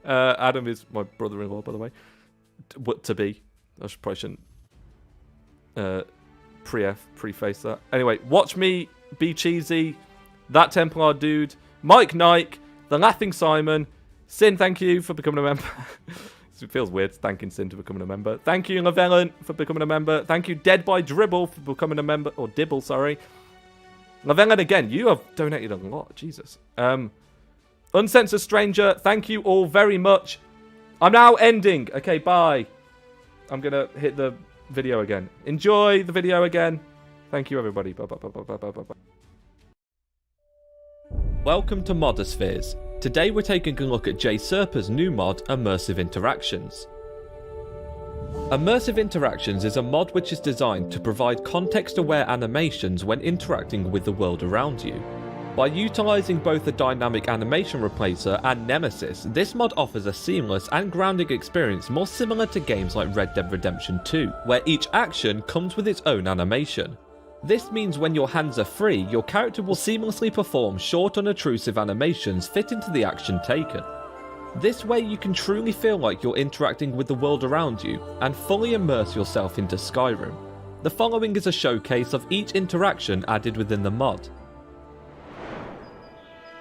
Adam is my brother-in-law, by the way. What to be. I probably shouldn't preface that. Anyway, Watch Me Be Cheesy. That Templar Dude. Mike Nike. The Laughing Simon. Sin, thank you for becoming a member. It feels weird thanking Sin to becoming a member. Thank you, Lavellan, for becoming a member. Thank you, Dead by Dribble, for becoming a member. Or Dibble, sorry. Lavellan again, you have donated a lot. Jesus. Uncensored Stranger, thank you all very much. I'm now ending. Okay, bye. I'm going to hit the video again. Enjoy the video again. Thank you, everybody. Bye, bye, bye, bye, bye, bye, bye. Welcome to Modospheres. Today we're taking a look at Jay Serpa's new mod, Immersive Interactions. Immersive Interactions is a mod which is designed to provide context-aware animations when interacting with the world around you. By utilising both the dynamic animation replacer and Nemesis, this mod offers a seamless and grounding experience more similar to games like Red Dead Redemption 2, where each action comes with its own animation. This means when your hands are free, your character will seamlessly perform short, unobtrusive animations fitting to the action taken. This way you can truly feel like you're interacting with the world around you and fully immerse yourself into Skyrim. The following is a showcase of each interaction added within the mod.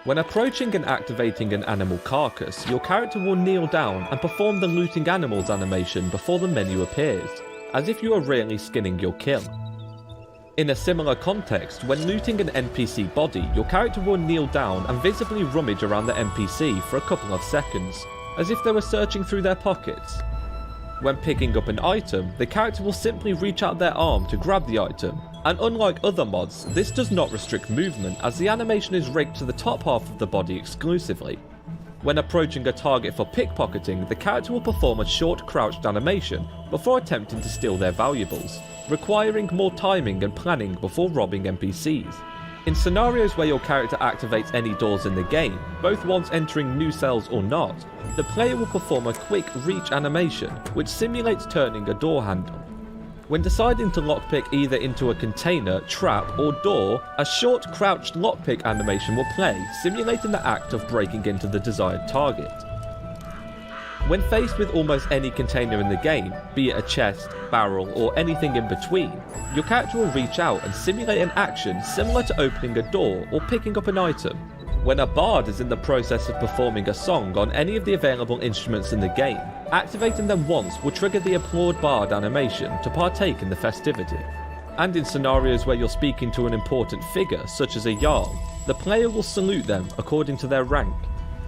When approaching and activating an animal carcass, your character will kneel down and perform the looting animals animation before the menu appears, as if you are really skinning your kill. In a similar context, when looting an NPC body, your character will kneel down and visibly rummage around the NPC for a couple of seconds, as if they were searching through their pockets. When picking up an item, the character will simply reach out their arm to grab the item, and unlike other mods, this does not restrict movement as the animation is rigged to the top half of the body exclusively. When approaching a target for pickpocketing, the character will perform a short crouched animation before attempting to steal their valuables, requiring more timing and planning before robbing NPCs. In scenarios where your character activates any doors in the game, both once entering new cells or not, the player will perform a quick reach animation, which simulates turning a door handle. When deciding to lockpick either into a container, trap, or door, a short crouched lockpick animation will play, simulating the act of breaking into the desired target. When faced with almost any container in the game, be it a chest, barrel, or anything in between, your character will reach out and simulate an action similar to opening a door or picking up an item. When a bard is in the process of performing a song on any of the available instruments in the game, activating them once will trigger the applaud bard animation to partake in the festivity. And in scenarios where you're speaking to an important figure, such as a Jarl, the player will salute them according to their rank.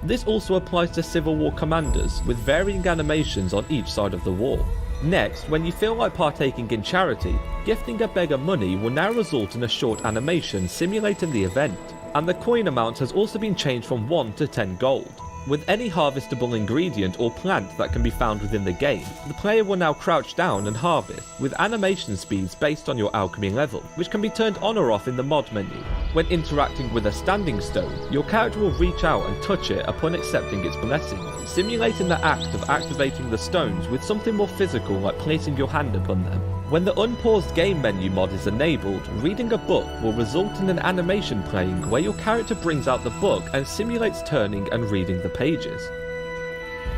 This also applies to Civil War commanders, with varying animations on each side of the war. Next, when you feel like partaking in charity, gifting a beggar money will now result in a short animation simulating the event, and the coin amount has also been changed from 1 to 10 gold. With any harvestable ingredient or plant that can be found within the game, the player will now crouch down and harvest, with animation speeds based on your alchemy level, which can be turned on or off in the mod menu. When interacting with a standing stone, your character will reach out and touch it upon accepting its blessing, simulating the act of activating the stones with something more physical like placing your hand upon them. When the unpaused game menu mod is enabled, reading a book will result in an animation playing where your character brings out the book and simulates turning and reading the pages.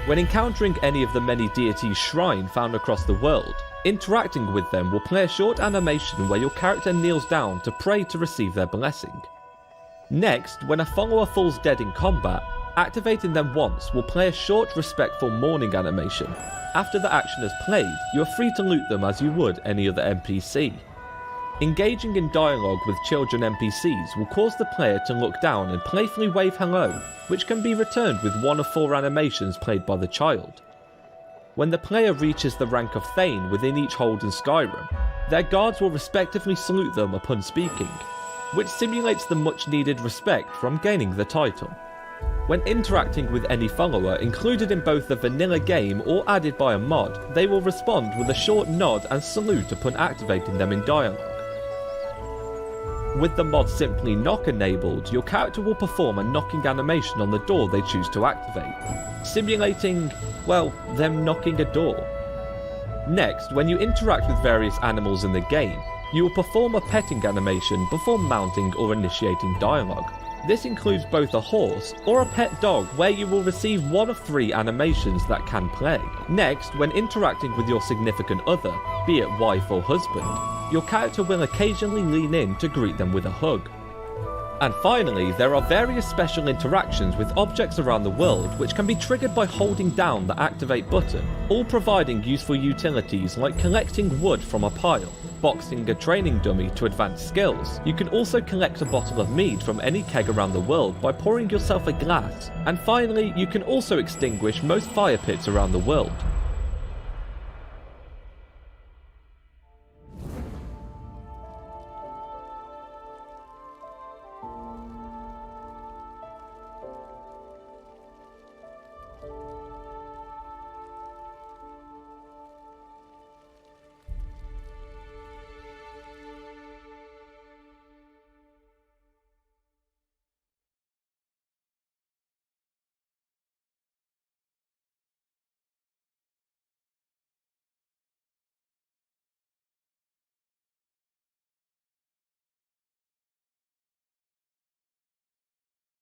When encountering any of the many deities' shrine found across the world, interacting with them will play a short animation where your character kneels down to pray to receive their blessing. Next, when a follower falls dead in combat, Activating them once will play a short, respectful mourning animation. After the action has played, you are free to loot them as you would any other NPC. Engaging in dialogue with children NPCs will cause the player to look down and playfully wave hello, which can be returned with one of 4 animations played by the child. When the player reaches the rank of Thane within each hold in Skyrim, their guards will respectively salute them upon speaking, which simulates the much needed respect from gaining the title. When interacting with any follower included in both the vanilla game or added by a mod, they will respond with a short nod and salute upon activating them in dialogue. With the mod Simply Knock enabled, your character will perform a knocking animation on the door they choose to activate, simulating, well, them knocking a door. Next, when you interact with various animals in the game, you will perform a petting animation before mounting or initiating dialogue. This includes both a horse or a pet dog, where you will receive one of 3 animations that can play. Next, when interacting with your significant other, be it wife or husband, your character will occasionally lean in to greet them with a hug. And finally, there are various special interactions with objects around the world which can be triggered by holding down the activate button, all providing useful utilities like collecting wood from a pile, boxing a training dummy to advance skills. You can also collect a bottle of mead from any keg around the world by pouring yourself a glass. And finally, you can also extinguish most fire pits around the world.